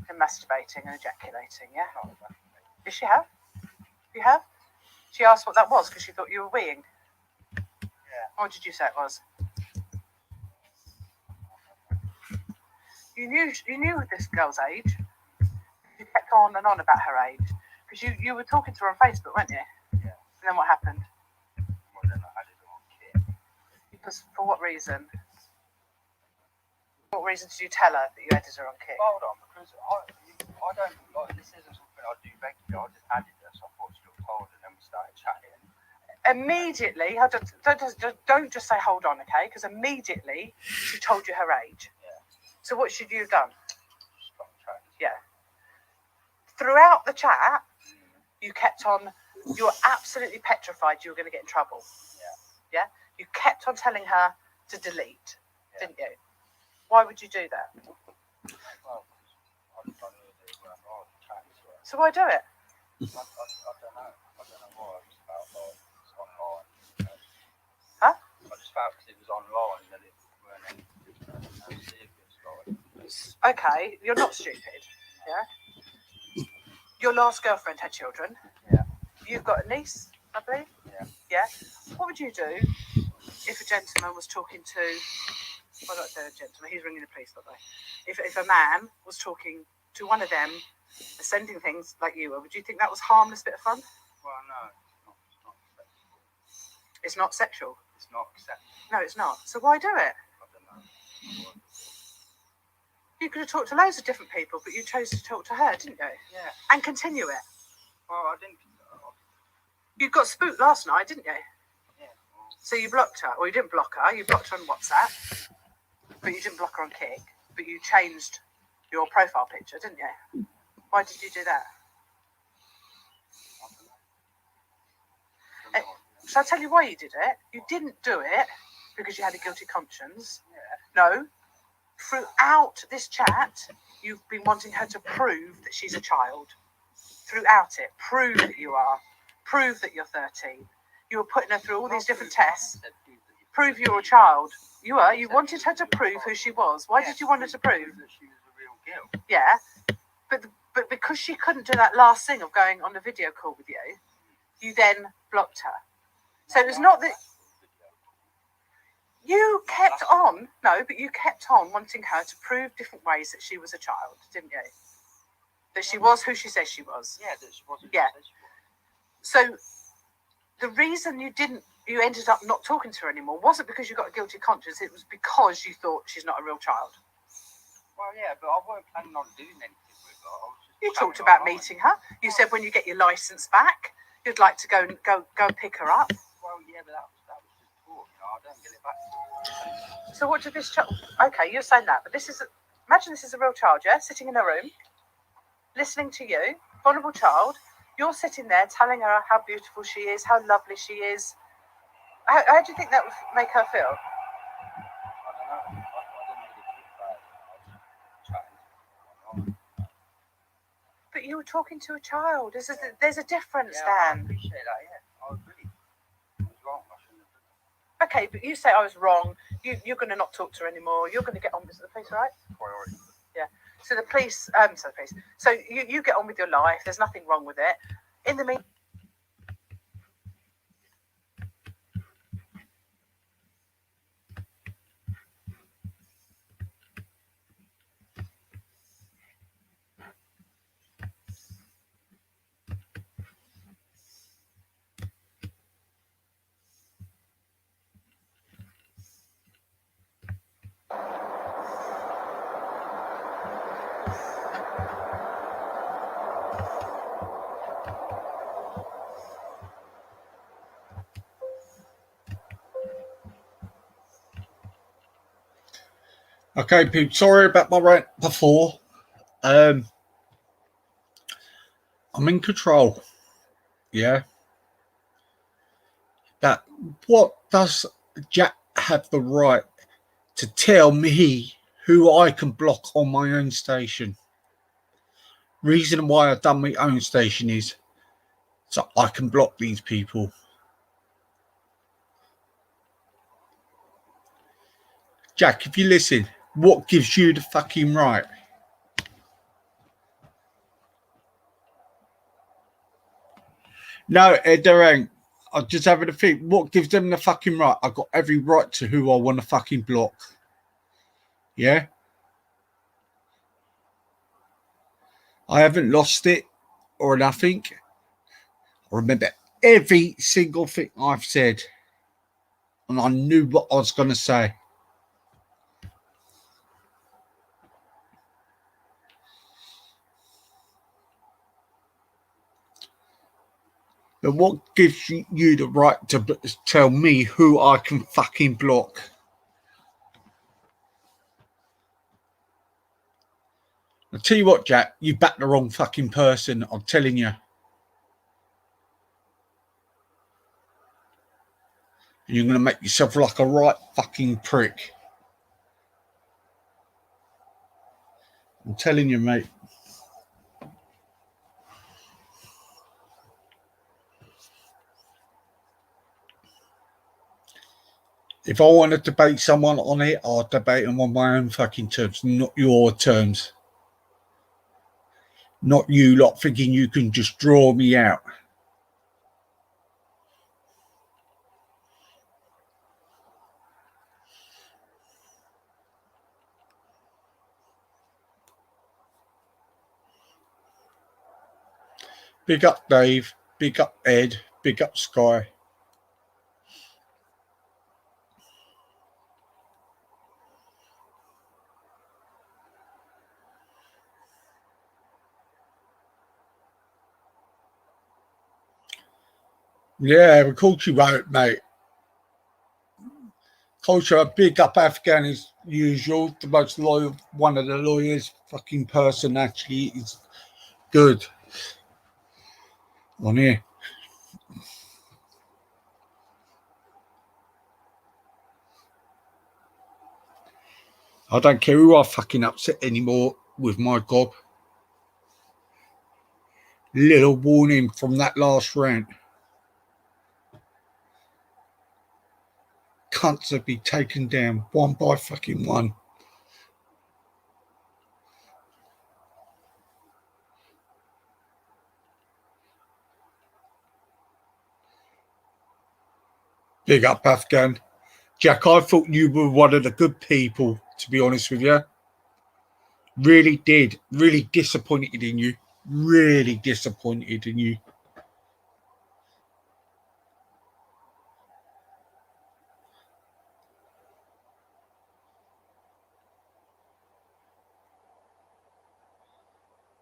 Him masturbating and ejaculating, yeah? Did she have? You have? She asked what that was because she thought you were weeing. Yeah. What did you say it was? You knew this girl's age. You kept on and on about her age because you were talking to her on Facebook, weren't you? Yeah. And then what happened? Well, then I added her on Kit. Because for what reason? What reason did you tell her that you added her on Kit? Hold on, because I don't like this. Isn't something I do regularly. I just added her, so I thought she looked old, and then we started chatting. Immediately, don't just say hold on, okay? Because immediately she told you her age. Yeah. So what should you have done? Stop chatting. Yeah. Throughout the chat, you kept on. You were absolutely petrified you were going to get in trouble. Yeah. Yeah. You kept on telling her to delete, Yeah. didn't you? Why would you do that? Well, I don't know if it went wrong chatting to her. So why do it? I don't know. I don't know why. I just felt like it's online. You know? Huh? I just felt because it was online that it weren't anything serious. Like. Okay, you're not stupid. Yeah. Your last girlfriend had children. Yeah. You've got a niece, I believe. Yeah. Yeah. What would you do if a gentleman was talking to? Well, not a gentleman. He's ringing the police, by the way. If a man was talking to one of them, sending things like you were, would you think that was harmless bit of fun? Well, no, it's not acceptable. It's not sexual. It's not acceptable. No, it's not. So why do it? I don't know. You could have talked to loads of different people, but you chose to talk to her, didn't you? Yeah. And continue it. Well, I didn't. You got spooked last night, didn't you? Yeah. Well, So you blocked her, or you didn't block her. You blocked her on WhatsApp, but you didn't block her on Kik. But you changed your profile picture, didn't you? Why did you do that? I don't know. Shall I tell you why you did it? You didn't do it because you had a guilty conscience. Yeah. No. Throughout this chat, you've been wanting her to prove that she's a child. Throughout it. Prove that you are. Prove that you're 13. You were putting her through all these different tests. Prove you're a child. You were. You wanted her to prove who she was. Why did you want her to prove? That she was a real girl. Yeah. But because she couldn't do that last thing of going on a video call with you, you then blocked her. So it was not that you kept on, no, but you kept on wanting her to prove different ways that she was a child, didn't you? That she was who she says she was. Yeah, that she wasn't. Yeah. She was. So the reason you ended up not talking to her anymore wasn't because you got a guilty conscience, it was because you thought she's not a real child. Well, yeah, but I weren't planning on doing anything with her. I was just You talked chatting about online. meeting her. You said when you get your license back, you'd like to go and pick her up. Well, yeah, but that was just talk. You know, I don't get it back. So what did this child? Okay, you're saying that, but imagine this is a real child, yeah, sitting in a room, listening to you, vulnerable child. You're sitting there telling her how beautiful she is, how lovely she is. How do you think that would make her feel? I don't know. I didn't really think about it. I was just chatting online. But you were talking to a child. There's a difference, Yeah, I Dan. appreciate that. Yeah, I agree. It was wrong. I shouldn't have done Okay, but you say I was wrong. You're going to not talk to her anymore. You're going to get on with the police, right? that. Priority. So the police, So you get on with your life. There's nothing wrong with it. In the meantime. Okay, people, sorry about my rant before. I'm in control. Yeah. That what does Jack have the right to tell me who I can block on my own station? Reason why I've done my own station is so I can block these people. Jack, if you listen, what gives you the fucking right? No, there ain't. I'm just having to think. What gives them the fucking right? I've got every right to who I want to fucking block. Yeah. I haven't lost it or nothing. I remember every single thing I've said, and I knew what I was going to say. But what gives you the right to tell me who I can fucking block? I'll tell you what, Jack, you backed the wrong fucking person. I'm telling you. And you're going to make yourself like a right fucking prick. I'm telling you, mate. If I want to debate someone on it, I'll debate them on my own fucking terms, not your terms. Not you lot thinking you can just draw me out. Big up Dave, big up Ed, big up Sky. Yeah, of course you won't, mate. Culture, big up Afghan as usual. The most loyal, one of the lawyers, fucking person actually is good on here. I don't care who I fucking upset anymore with my gob. Little warning from that last rant. Cunts have been taken down one by fucking one. Big up Afghan. Jack, I thought you were one of the good people, to be honest with you. Really did. Really disappointed in you. Really disappointed in you.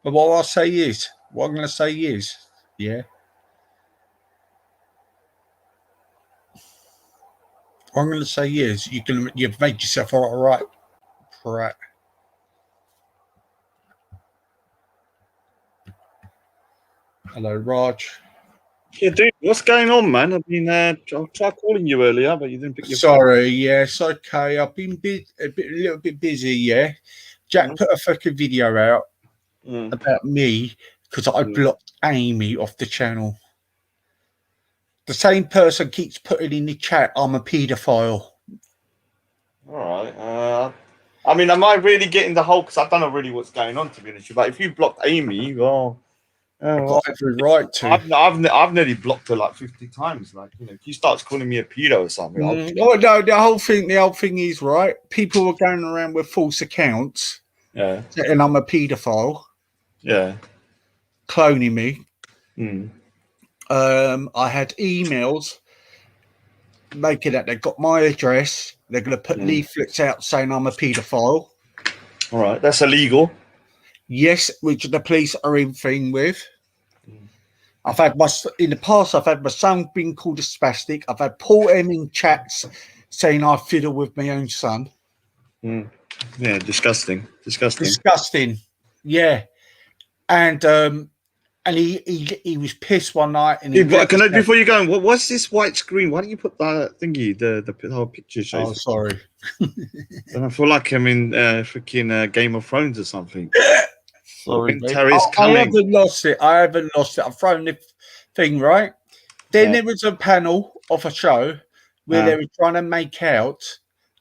But what I'm going to say is, yeah. What I'm going to say is, you've made yourself all right. Right. Hello, Raj. Yeah, dude, what's going on, man? I mean, I tried calling you earlier, but you didn't pick your phone. Sorry, yes, okay. I've been a little bit busy, yeah. Jack put a fucking video out about me because I blocked Amy off the channel. The same person keeps putting in the chat, I'm a paedophile. All right. I mean, am I really getting the whole? Because I don't know really what's going on, to be honest with you. But if you blocked Amy, well, I've got every right to. I've nearly blocked her like 50 times. Like, you know, if you start calling me a pedo or something. Oh no, the whole thing is right. People were going around with false accounts. Yeah. Saying I'm a paedophile. Yeah. Cloning me. Mm. I had emails making that they got my address. They're going to put leaflets out saying I'm a paedophile. All right, that's illegal. Yes, which the police are in thing with. I've had in the past. I've had my son being called a spastic. I've had Paul M in chats saying I fiddle with my own son. Yeah, disgusting. Yeah, and he was pissed one night. And before you go, what's this white screen? Why don't you put that thingy, the whole picture shows? Oh, sorry. And I feel like I'm in freaking Game of Thrones or something. Sorry, I haven't lost it. I've thrown the thing right. Then there was a panel of a show where they were trying to make out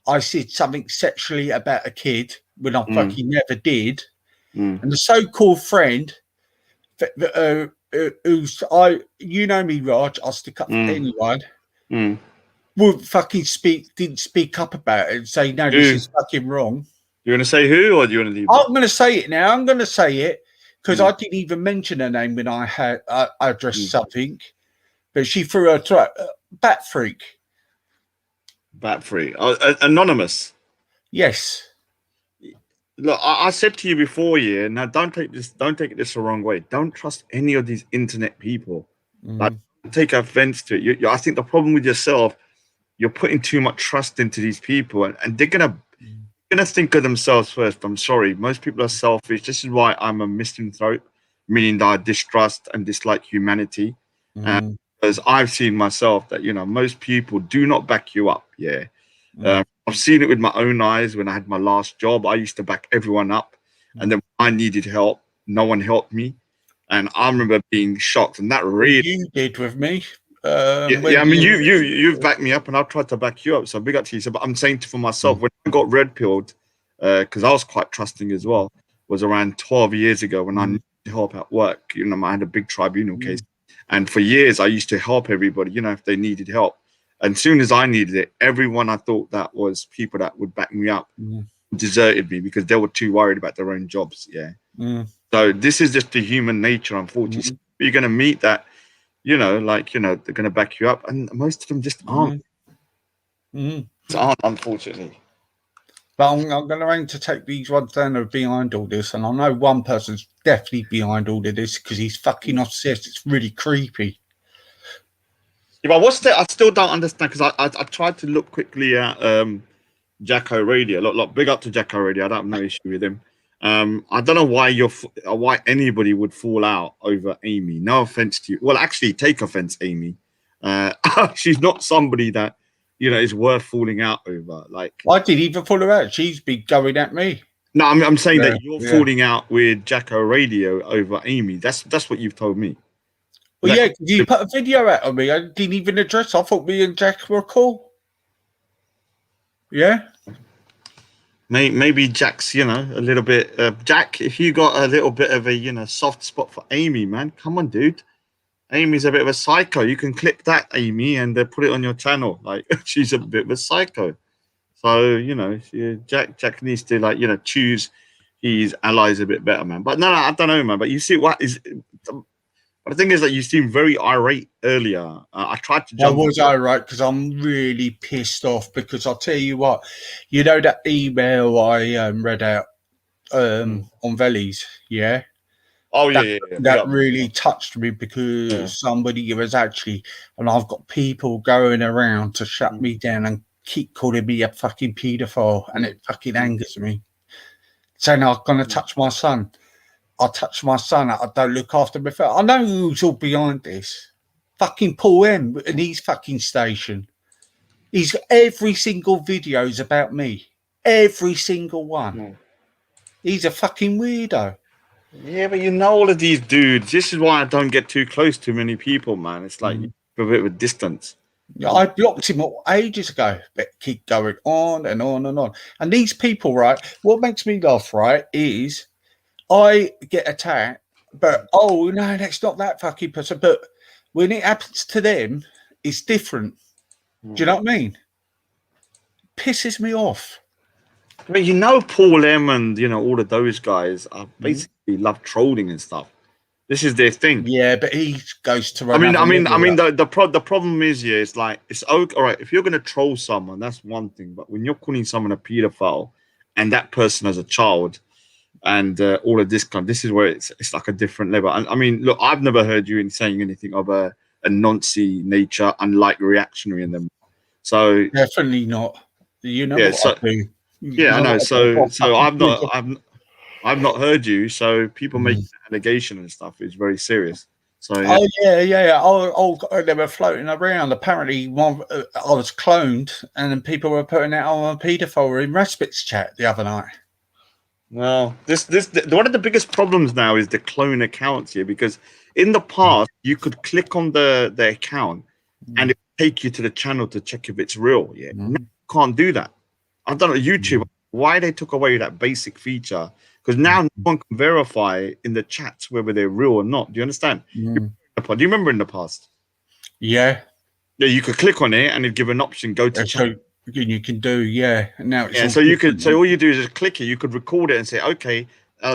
I said something sexually about a kid when I fucking never did. And the so-called friend who's you know me, Raj, I'll stick up for anyone. Mm. Didn't speak up about it and say, no, this is fucking wrong. You want to say who, or do you want to leave? I'm going to say it now. I'm going to say it because I didn't even mention her name when I had addressed something, but she threw her throat. Bat freak. Bat freak. Anonymous. Yes. Look, I said to you before, yeah. Now, don't take this the wrong way. Don't trust any of these internet people. Like, take offense to it. I think the problem with yourself, you're putting too much trust into these people, and they're gonna think of themselves first. I'm sorry, most people are selfish. This is why I'm a misanthrope, meaning that I distrust and dislike humanity. Because I've seen myself that most people do not back you up. Yeah. I've seen it with my own eyes. When I had my last job, I used to back everyone up, and then when I needed help, no one helped me, and I remember being shocked. And that really you did with me. I mean, you've backed me up, and I've tried to back you up. So big up to you. So, but I'm saying for myself, when I got red pilled, because I was quite trusting as well, was around 12 years ago when I needed help at work. I had a big tribunal case, and for years I used to help everybody. If they needed help. And as soon as I needed it, everyone I thought that was people that would back me up deserted me because they were too worried about their own jobs. Yeah. So this is just the human nature, unfortunately. You're going to meet that, they're going to back you up. And most of them just aren't. Aren't, unfortunately. But I'm going to aim to take these ones down that are behind all this. And I know one person's definitely behind all of this because he's fucking obsessed. It's really creepy. Yeah, but I still don't understand because I tried to look quickly at Jacko Radio. Look, big up to Jacko Radio. I don't have no issue with him. I don't know why anybody would fall out over Amy. No offense to you. Well, actually, take offense, Amy. She's not somebody that is worth falling out over. Like, I didn't even fall her out. She's been going at me. No, I'm saying that you're falling out with Jacko Radio over Amy. That's what you've told me. Well, yeah, you put a video out on me. I didn't even address. I thought me and Jack were cool. Yeah. Maybe Jack's, a little bit. Jack, if you got a little bit of a, soft spot for Amy, man, come on, dude. Amy's a bit of a psycho. You can clip that, Amy, and put it on your channel. Like, she's a bit of a psycho. So, Jack needs to, choose his allies a bit better, man. But no, I don't know, man. But you see what is. But the thing is that you seemed very irate earlier. I tried to jump. I was irate because I'm really pissed off because I'll tell you what, that email I read out on Vellies, yeah? Oh, yeah. That really touched me because somebody was actually, and I've got people going around to shut me down and keep calling me a fucking paedophile, and it fucking angers me. Saying I'm going to touch my son. I touch my son. I don't look after my family. I know who's all behind this. Fucking Paul M and his fucking station. He's got every single video is about me. Every single one. He's a fucking weirdo. Yeah, but all of these dudes. This is why I don't get too close to many people, man. It's like a bit of a distance. Yeah, I blocked him ages ago, but keep going on and on and on. And these people, right, what makes me laugh, right, is I get attacked, but no, that's not that fucking person. But when it happens to them, it's different. Do you know what I mean? Pisses me off. I mean, Paul M and all of those guys are basically love trolling and stuff. This is their thing. Yeah, but he goes to. The problem is, it's like it's okay. All right, if you're gonna troll someone, that's one thing. But when you're calling someone a pedophile, and that person as a child. And all of this this is where it's like a different level. I mean, look, I've never heard you saying anything of a Nazi nature, unlike reactionary in them. So definitely not. Yeah, so, I know. So I've not heard you. So people making allegation and stuff is very serious. So Oh yeah. They were floating around. Apparently, I was cloned, and then people were putting out on a paedophile in Respit's chat the other night. No, one of the biggest problems now is the clone accounts here, because in the past you could click on the account and it would take you to the channel to check if it's real. Yeah, now you can't do that. I don't know YouTube why they took away that basic feature because now no one can verify in the chats whether they're real or not. Do you understand? Mm. Do you remember in the past? Yeah. Yeah, you could click on it and it'd give an option, go to chat. So you can do, yeah. Now it's Yeah, all so you could, different. so all you do is just click it. You could record it and say, okay,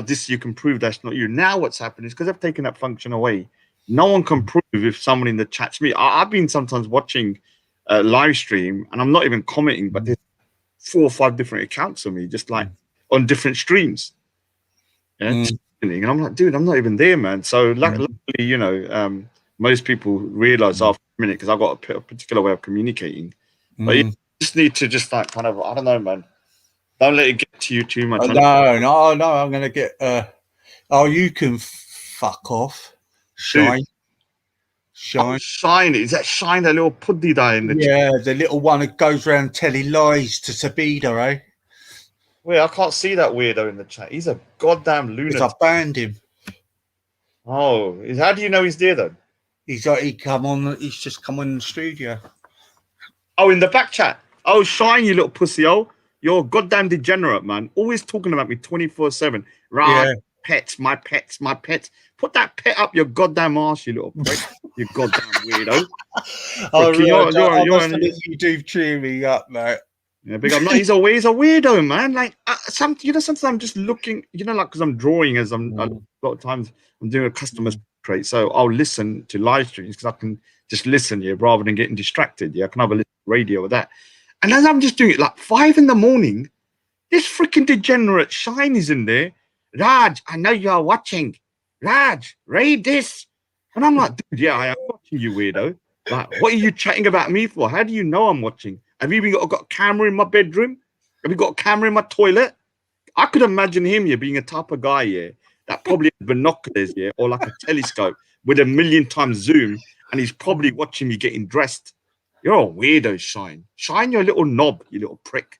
this you can prove that's not you. Now what's happened is because I've taken that function away, no one can prove if someone in the chat's me. I've been sometimes watching live stream and I'm not even commenting, but there's 4 or 5 different accounts of me, just like on different streams. Yeah, and I'm like, dude, I'm not even there, man. So luckily, you know, most people realize after a minute because I've got a particular way of communicating. But you just need to just like kind of, I don't know, man. Don't let it get to you too much. No, I'm gonna get. You can fuck off, Shine. Oh, Shine. Is that Shine, that little puddy guy in the chat? The little one that goes around telling lies to Sabida, eh? Wait, I can't see that weirdo in the chat. He's a goddamn lunatic. I banned him. Oh, how do you know he's there then? He's just come on the studio. Oh, in the back chat. Oh, Shine, you little pussy, you're a goddamn degenerate, man. Always talking about me 24/7. Right, pets, my pets, my pets. Put that pet up your goddamn arse, you little prick. You goddamn weirdo. You do cheer me up, mate. Yeah, big up. No, he's a weirdo, man. Like sometimes I'm just looking, like because I'm drawing a lot of times I'm doing a customer portrait, so I'll listen to live streams because I can just listen rather than getting distracted. Yeah, I can have a listen to radio with that. And as I'm just doing it, like 5 a.m, this freaking degenerate Shine is in there. Raj, I know you're watching. Raj, read this. And I'm like, dude, yeah, I am watching, you weirdo. Like, what are you chatting about me for? How do you know I'm watching? Have you even got a camera in my bedroom? Have you got a camera in my toilet? I could imagine him, being a type of guy, that probably has binoculars, or like a telescope with 1,000,000 times zoom, and he's probably watching me getting dressed. You're a weirdo, Shine. Shine, your little knob, you little prick.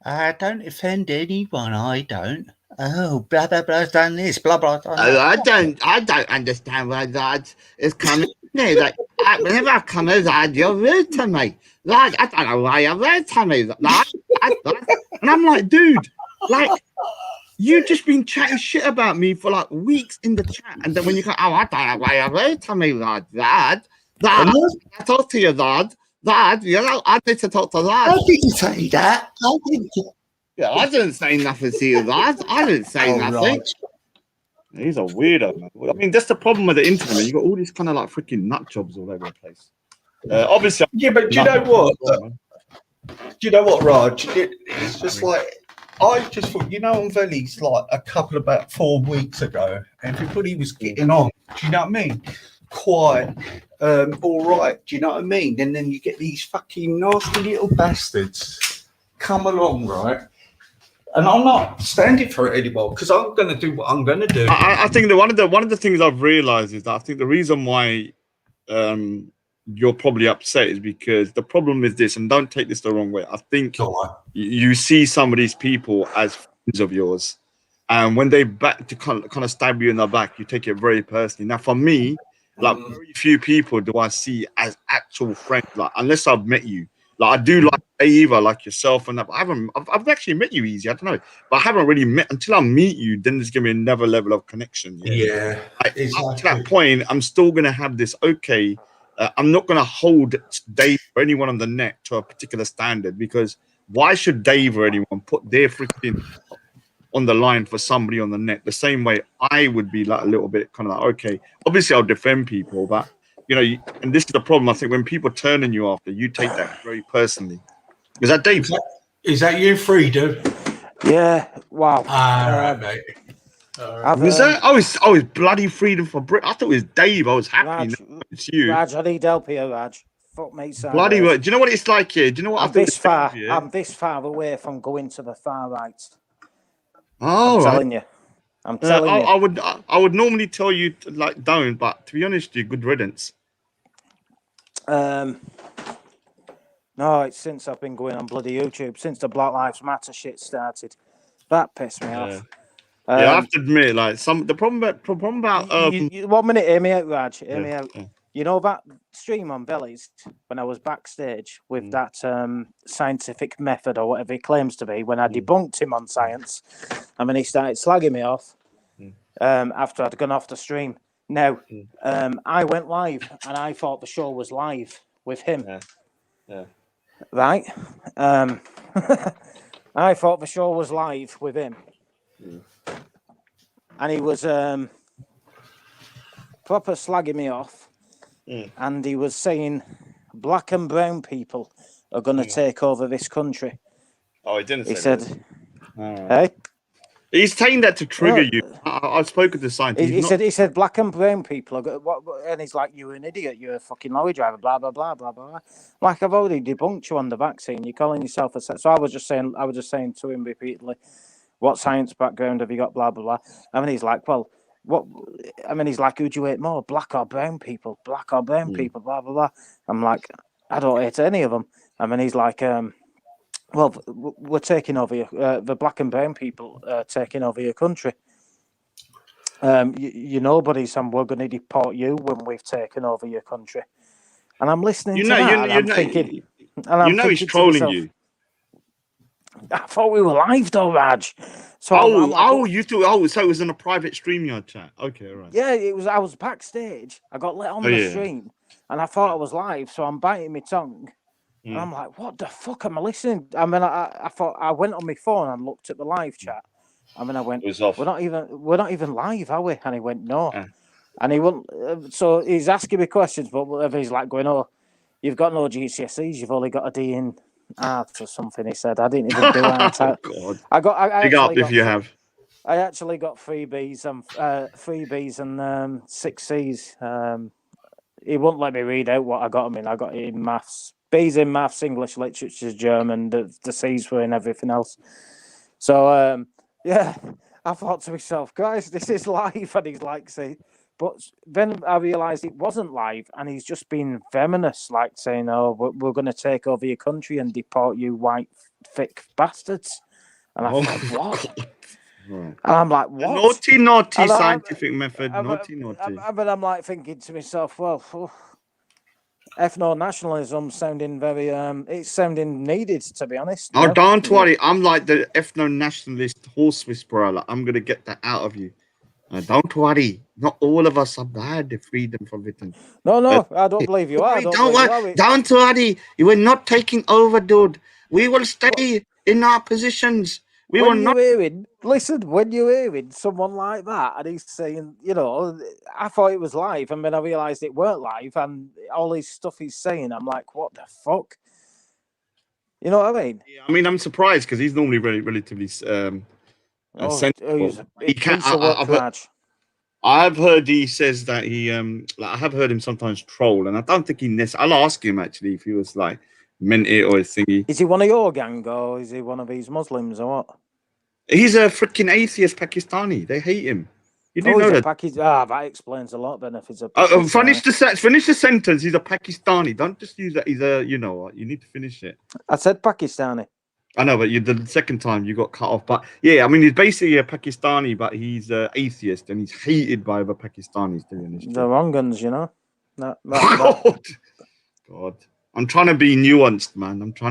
I don't offend anyone, I don't. Oh, blah, blah, blah, done this, blah, blah, done I don't understand why that is coming. Like, whenever I come over, you're rude to me. Like, I don't know why you're rude to me. Like, and I'm like, dude, like, you've just been chatting shit about me for like weeks in the chat. And then when you go, I don't know why you're rude to me, like, Dad, I talk to you, Dad, I need to talk to Dad. How did you say that? I didn't say nothing to you, Dad. I didn't say nothing. Right. He's a weirdo, man. I mean, that's the problem with the internet. You got all these kind of like freaking nut jobs all over the place. Obviously, but do you know what? Do you know what, Raj? It's just like I just thought, on Veli's like about 4 weeks ago, everybody was getting on. Do you know what I mean? Quite all right. Do you know what I mean? And then you get these fucking nasty little bastards come along, right? And I'm not standing for it anymore because I'm going to do what I'm going to do. I think that one of the things I've realized is that I think the reason why you're probably upset is because the problem is this, and don't take this the wrong way. I think you see some of these people as friends of yours, and when they back to kind of stab you in the back, you take it very personally. Now, for me, like very few people do I see as actual friends, like unless I've met you. Like I do like Ava, like yourself, and I've actually met you easy. I don't know, but I haven't really met until I meet you. Then there's gonna be another level of connection. Yeah, exactly. Up to that point, I'm still gonna have this. Okay, I'm not gonna hold Dave or anyone on the net to a particular standard because why should Dave or anyone put their freaking on the line for somebody on the net? The same way I would be like a little bit kind of like, okay, obviously I'll defend people, but. And this is the problem. I think when people turn on you after, you take that very personally. Is that Dave? Is that you, Freedom? Yeah. Wow. All right, mate. Was that? Oh, it's bloody Freedom for Brit. I thought it was Dave. I was happy. Raj, it's you. Raj, I need help here, Raj. Fuck me, son. Bloody well. Do you know what it's like here? Do you know what I'm this far? I'm this far away from going to the far right. Oh, I'm telling you. I'm telling you. I would normally tell you to, like don't, but to be honest, you good riddance. No, it's since I've been going on bloody YouTube since the Black Lives Matter shit started. That pissed me off. I have to admit, like the problem about 1 minute, hear me out, Raj. Hear me out. You know that stream on Bellies when I was backstage with that scientific method or whatever he claims to be, when I debunked him on science, and then he started slagging me off after I'd gone off the stream. Now, I went live and I thought the show was live with him. Yeah. Right? I thought the show was live with him. And he was proper slagging me off. And he was saying black and brown people are going to take over this country. Oh, he didn't say He said, that. hey? He's saying that to trigger you. I've spoken to scientists. He said black and brown people are and he's like, you're an idiot, you're a fucking lorry driver, blah blah blah blah blah. Like, I've already debunked you on the vaccine. You're calling yourself a so I was just saying to him repeatedly, what science background have you got, blah blah blah. I mean, he's like, well, what? I mean, he's like, who do you hate more, black or brown people? Black or brown people, blah blah blah. I'm like, I don't hate any of them. I mean, he's like, well, we're taking over the black and brown people taking over your country. You know, buddy, Sam, we're going to deport you when we've taken over your country. And I'm listening to that, and I'm thinking... he's trolling you. I thought we were live, though, Raj. So you thought... so it was in a private StreamYard chat. Okay, all right. Yeah, it was. I was backstage. I got let on the stream, and I thought I was live, so I'm biting my tongue. And I'm like, what the fuck am I listening? I mean, I thought I went on my phone and looked at the live chat. I mean, I went, we're not even live, are we? And he went, no. And he wouldn't. So he's asking me questions, but whatever, he's like going, oh, you've got no GCSEs, you've only got a D in art or something. He said, I didn't even do art. God. I actually got 3 Bs and 6 Cs. He wouldn't let me read out what I got him in. I got it in maths. B's in maths, English, literature, German. The C's were in everything else. So, yeah, I thought to myself, guys, this is live. And he's like, see. But then I realised it wasn't live. And he's just being feminist, like saying, oh, we're going to take over your country and deport you white, thick bastards. And I thought, what? And I'm like, what? Naughty scientific method. Naughty. But I'm like thinking to myself, well, ethno-nationalism sounding very, it's sounding needed, to be honest. Oh, don't worry. I'm like the ethno-nationalist horse whisperer. Like, I'm going to get that out of you. Don't worry. Not all of us are bad. The freedom from it. No, I don't believe you are. Don't worry. You are not taking over, dude. We will stay in our positions. When you're hearing someone like that and he's saying, you know, I thought it was live, and then I realised it weren't live, and all this stuff he's saying, I'm like, what the fuck? You know what I mean? Yeah, I mean, I'm surprised because he's normally relatively sensible. I've heard he says that he I have heard him sometimes troll, and I don't think I'll ask him actually if he was like meant it or thingy. Is he one of your gang, or is he one of these Muslims, or what? He's a freaking atheist Pakistani. They hate him. You do know that? That explains a lot. Then if it's a finish the sentence. He's a Pakistani. Don't just use that. He's a, you know what? You need to finish it. I said Pakistani. I know, but the second time you got cut off. But yeah, I mean, he's basically a Pakistani, but he's atheist and he's hated by other Pakistanis doing this. The wrong guns, you know. God. I'm trying to be nuanced, man. Not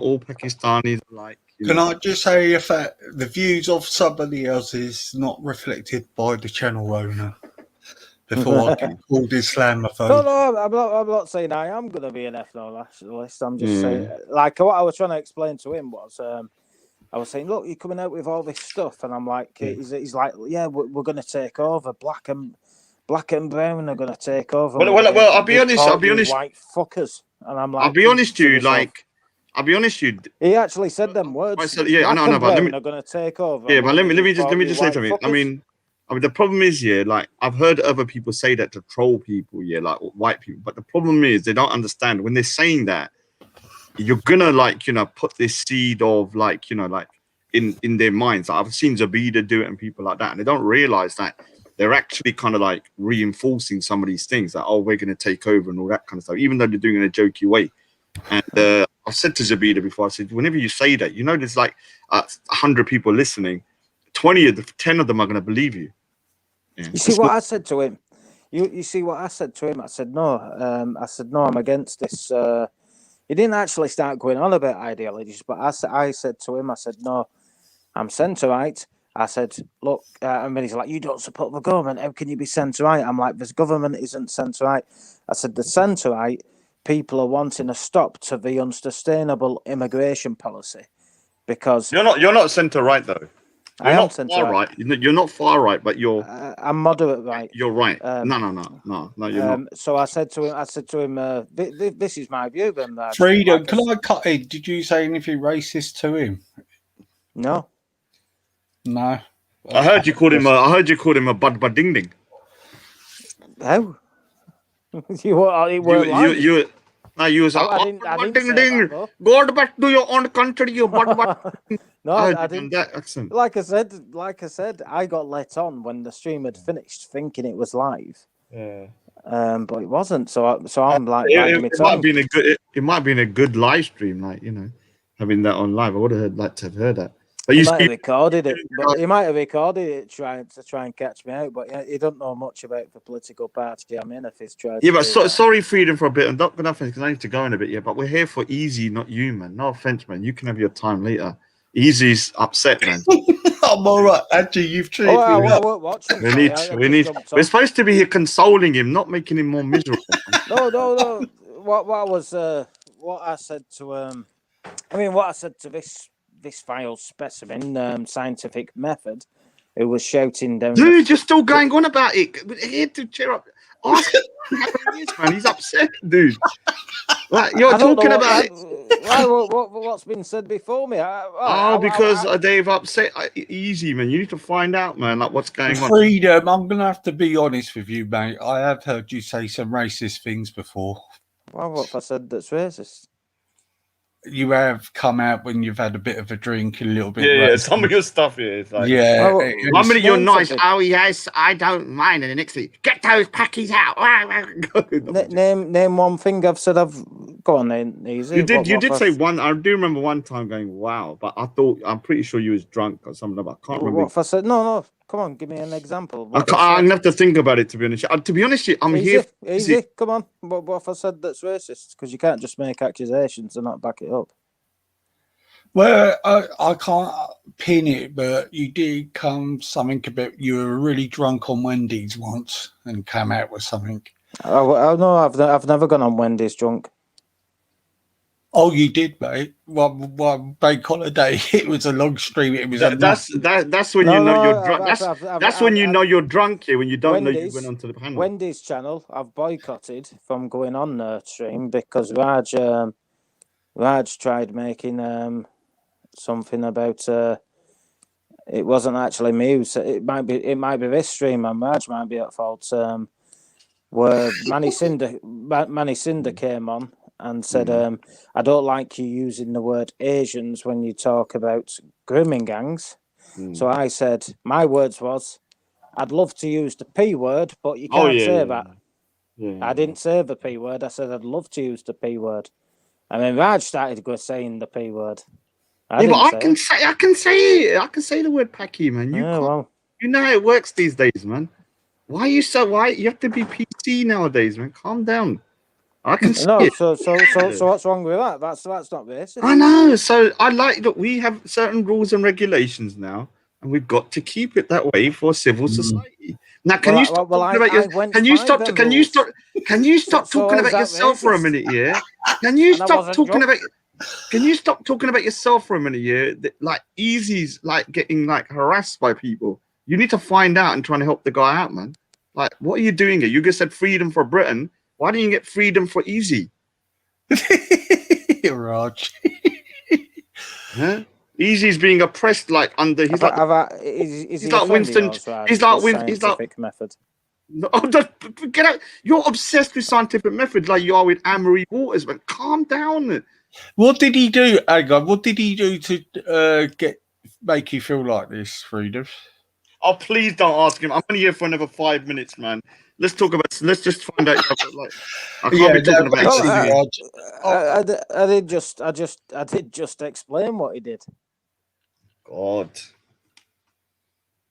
all Pakistanis are like. Can I just say if the views of somebody else is not reflected by the channel owner before I get called Islamophobe? No, I'm not saying I am going to be an ethno-nationalist. I'm just saying, like, what I was trying to explain to him was, I was saying, look, you're coming out with all this stuff, and I'm like, he's like, yeah, we're going to take over. Black and brown are going to take over. Well, I'll be honest. White fuckers, and I'm like, I'll be honest, you. He actually said them words. Yeah, I know, but they're going to take over. Yeah, but let me just say something. I mean, the problem is, like, I've heard other people say that to troll people, like white people. But the problem is they don't understand when they're saying that. You're gonna put this seed of in their minds. Like, I've seen Zabida do it and people like that, and they don't realize that they're actually kind of like reinforcing some of these things. Like, oh, we're gonna take over and all that kind of stuff, even though they're doing it in a jokey way. And I've said to Zabida before, I said, whenever you say that, there's like 100 people listening, 10 of them are going to believe you. Yeah. You see what I said to him? You see what I said to him? I said no. No, I'm against this. He didn't actually start going on about ideologies, but I said to him, I said no, I'm centre right. I said, look, and then he's like, you don't support the government. How can you be centre right? I'm like, this government isn't centre right. I said, the centre right people are wanting a stop to the unsustainable immigration policy because You're not centre right though. I You're am not centre far right. right. You're not far right, but I'm moderate right. you're right. No, you're not. So I said to him, this is my view. Then Freedom, like can I cut in? Did you say anything racist to him? No. No. I heard you called him a bud ding ding. How? You was I didn't ding say ding. that, though. Go back to your own country, you bud. No, I didn't. That accent. Like I said, I got let on when the stream had finished, thinking it was live. Yeah. But it wasn't. So I'm like, It might have been a good live stream, like having that on live. I would have liked to have heard that. But he might have recorded it. But he might have recorded it trying and catch me out. But he don't know much about the political party I'm in. If he's tried. Yeah, but sorry, Freedom, for a bit. I'm not gonna because I need to go in a bit. Yeah, but we're here for Easy, not you, man. No offense, man. You can have your time later. Easy's upset, man. I'm all right. Actually, you've treated me well. We're supposed to be here consoling him, not making him more miserable. No. What I said to what I said to this file specimen, scientific method, who was shouting down. Dude, you're still going on about it. We're here to cheer up. Ask him man. He's upset, dude. Like, you're talking about it. What's been said before me? Because they've upset Easy, man. You need to find out, man, like what's going on. Freedom, I'm going to have to be honest with you, mate. I have heard you say some racist things before. Well, what if I said that's racist? You have come out when you've had a bit of a drink, a little bit. Yeah, some of your stuff here is like. Yeah. One minute you're nice. Oh yes, I don't mind, and the next thing, get those packies out. Name one thing I've said. Go on then, Easy. You did say one. I do remember one time going, "Wow," but I'm pretty sure you was drunk or something. But I can't remember. What if I said no? Come on, give me an example. I'm gonna have to think about it, to be honest. To be honest, I'm Easy, here. Easy, come on. What if I said that's racist? Because you can't just make accusations and not back it up. Well, I can't pin it, but you did come something about you were really drunk on Wendy's once and came out with something. Oh no, I've never gone on Wendy's drunk. Oh, you did, mate. One bank holiday. It was a long stream. It was that's when you know you're drunk. That's when you know you're drunk here. When you don't know you went onto the panel. Wendy's channel, I've boycotted from going on the stream because Raj tried making something about it wasn't actually me. So it might be this stream, and Raj might be at fault. Where Manny Cinder came on and said, I don't like you using the word Asians when you talk about grooming gangs. So I said, my words was, I'd love to use the P word, but you can't say that. Yeah. I didn't say the P word. I said, I'd love to use the P word. And then Raj started saying the P word. I can say the word Packy, man. You know how it works these days, man. Why you have to be PC nowadays, man? Calm down. I can see it. So what's wrong with that? That's not racist. I know. So look, we have certain rules and regulations now, and we've got to keep it that way for civil society. Now, can you stop talking about your? Can you stop talking about yourself for a minute, yeah? Can you stop talking about? Can you stop talking about yourself for a minute, yeah? Like Easy's like getting like harassed by people. You need to find out and try and help the guy out, man. Like, what are you doing here? You just said freedom for Britain. Why don't you get freedom for Easy? Raj. Huh? Easy's being oppressed, like under. He's like Winston. He's like method. No, get out! You're obsessed with scientific methods, like you are with Anne-Marie Waters. Man, calm down. What did he do? Hang on. What did he do to make you feel like this, Freedom? Oh, please don't ask him. I'm only here for another 5 minutes, man. Let's just find out. Like, I can't be talking about it. I did just explain what he did. God.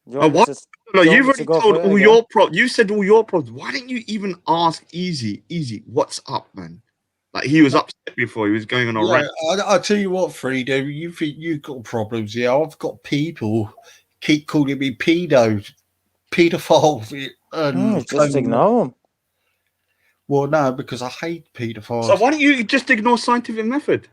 You want me what? to- No, you want you've me to already go told for it all again? your problems. You said all your problems. Why didn't you even ask Easy, what's up, man? Like he was upset before. He was going on a Yeah, rant. I'll tell you what, Frida, you think you've got problems. Yeah, I've got people keep calling me paedophile. And Just ignore them. Well, no, because I hate So paedophiles. why don't you just ignore scientific method?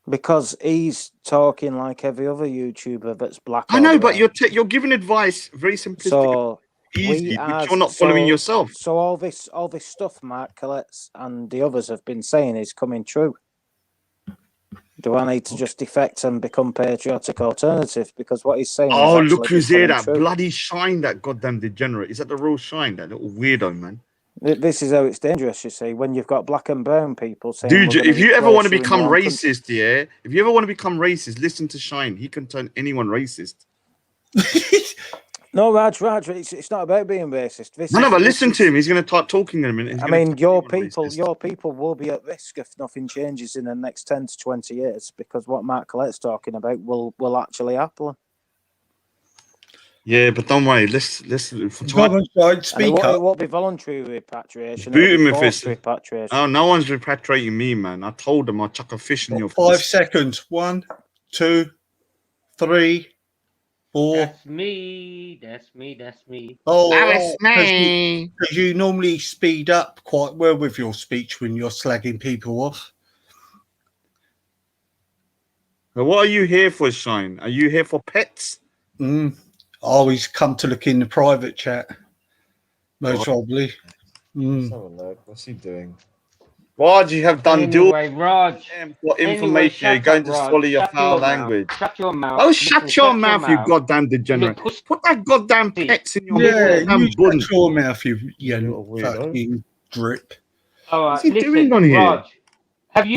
Because he's talking like every other YouTuber that's black. I or know, but brown. you're giving advice very simplistic, So easy, we are. which you're not following yourself. So all this stuff Mark Colletts and the others have been saying is coming true. Do I need to just defect and become patriotic alternative? Because what he's saying Oh, is look actually who's here! becoming That true. bloody Shine, that goddamn degenerate. Is that the real Shine? That little weirdo, man. This is how it's dangerous, you see, when you've got black and brown people saying, Dude, we're gonna if you ever want to replace you in become your own country. racist, yeah, if you ever want to become racist, listen to Shine. He can turn anyone racist. No, Raj, it's not about being racist. But listen to him. He's going to start talking in a minute. He's I gonna mean, turn your anyone people, racist. will be at risk if nothing changes in the next 10 to 20 years, because what Mark Collette's talking about will actually happen. Yeah, but don't worry. Let's Come on, Shine, speak It up. won't be voluntary repatriation. Boot It'll him be if forced it's- repatriation. Oh, no one's repatriating me, man. I told them I'll chuck a fish in your 5 face. seconds. 1, 2, 3, 4. That's me. Oh, That was me. because you normally speed up quite well with your speech when you're slagging people off. But what are you here for, Shine? Are you here for pets? I always come to look in the private chat. Most probably. Let's have a look. What's he doing? Raj, you have done dual. Anyway, Raj. What Anyway, information? You're shut going up, to Raj. swallow your Shut foul your mouth. language. Shut your mouth. Oh, Listen, shut your mouth, you goddamn degenerate. Look, Put that goddamn pets in your Yeah, goddamn you bun. shut your mouth, you Little weirdo. fucking drip. All right, What's he listen, doing on here? Raj, have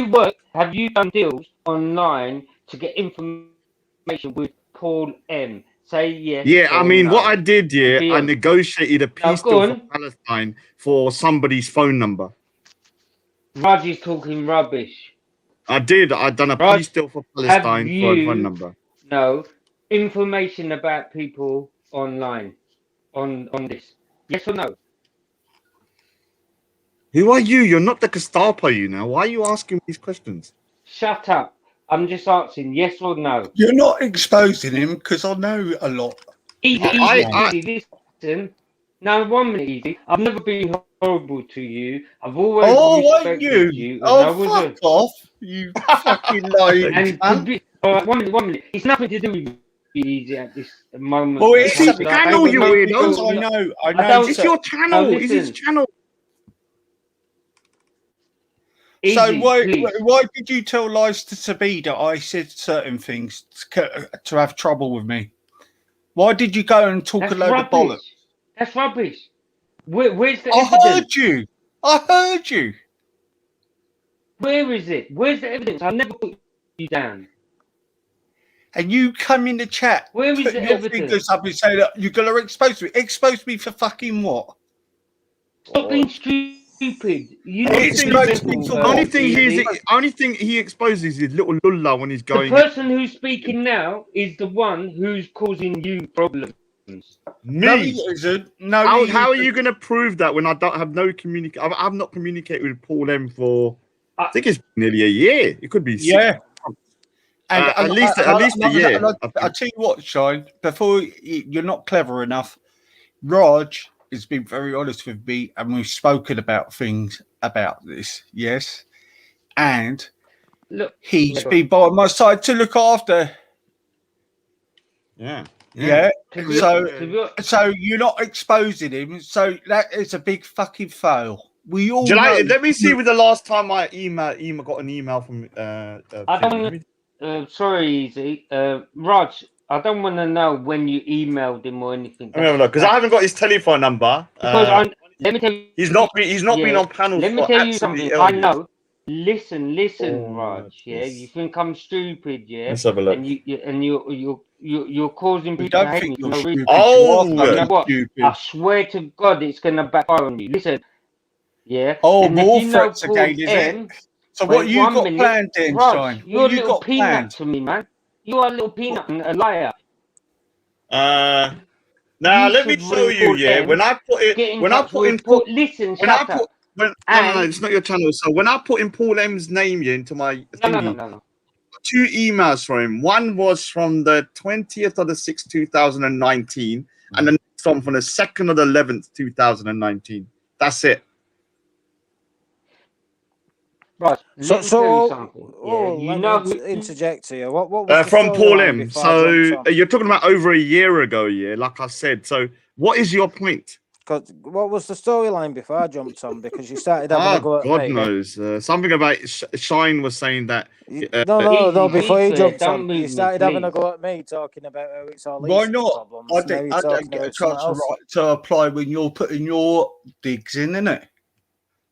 you done deals online to get information with Paul M? Say yes. Yeah, I or mean, no. what I did, yeah, Be I honest. negotiated a Now, peace go deal for on. Palestine for somebody's phone number. Raj is talking rubbish. I did. I done a Raj, peace deal for Palestine for a phone you- number. No, information about people online on this. Yes or no? Who are you? You're not the Gestapo, you know. Why are you asking these questions? Shut up. I'm just asking yes or no. You're not exposing him because I know a lot. Easy, I- listen. Now, 1 minute, easy. I've never been horrible to you. I've always Oh, weren't respected you? you. and Oh, I was fuck off. You fucking lying and cunt. could be, all right, 1 minute, 1 minute. It's nothing to do with you, easy, at this moment. Well, it's his something channel, you because weirdo. I know. I know. don't- It's so- your channel. Now, It's his listen. channel. Easy, So please. why did you tell lies to Sabi that I said certain things to have trouble with me? Why did you go and talk That's a load of bollocks? rubbish. That's rubbish. Where's the I evidence? heard you. I heard you. Where is it? Where's the evidence? I never put you down. And you come in the chat, Where is put the your evidence? fingers up and say that you're going to expose me. Expose me for fucking what? Stop being stupid. You Only need thing to he- be simple, only thing he exposes is little lulla when he's The going. person who's speaking now is the one who's causing you problems. No, Me. he isn't. No, How are he you going to prove that when I don't have no communicate? I've not communicated with Paul M for I think it's nearly a year. It could be Yeah. at least a year. I'll tell you what, Shine, before you're not clever enough, Raj has been very honest with me and we've spoken about things about this, yes. And Look, he's been by my side to look after. Yeah. Yeah. to be- So to be- so you're not exposing him. So that is a big fucking fail. We all know. Let me see with the last time my email got an email from I don't sorry, Easy. Raj, I don't want to know when you emailed him or anything. because I haven't got his telephone number. Because let me tell you, He's not been on panels. let me for tell you absolutely something. I ages. know. Listen, Oh, Raj. Yeah, yes. you think I'm stupid, yeah, Let's have a look. and you're causing We people to don't hate think me. you're for no stupid. reason. Oh, You are you know fucking what? stupid. I swear to God, it's gonna backfire on you. Listen, yeah. Oh, and if more you know threats Paul again, is it? M, So wait what you 1 got minute. planned then, Raj, Shine? you're a What you little got peanut planned? to me, man. You are a little peanut and a liar. Now You let me should show you. report Yeah, them. when I put it, Get in when I touch put in with Paul, Listen, when I shut put, up. when no, And it's not your channel. So when I put in Paul M's name yeah, into my thingy, no. 2 emails from him. One was from the 20th of the 6th, 2019, and the next one from the 2nd of the 11th, 2019. That's it. Right, So, let me tell you something. oh, Yeah, you let know me who. interject here. What was the From Paul storyline M. before I jumped So on? you're talking about over a year ago, yeah, like I said. So what is your point? 'Cause what was the storyline before I jumped on? Because you started having a Oh, go at God me. knows. Something about Shine was saying that. No. Easy, Before be you fair, jumped don't on, move you me, started having a please. go at me, talking about how it's all Why Easy's not? problems. I and now you're don't talking get a about something chance to, else. to apply when you're putting your digs in, innit?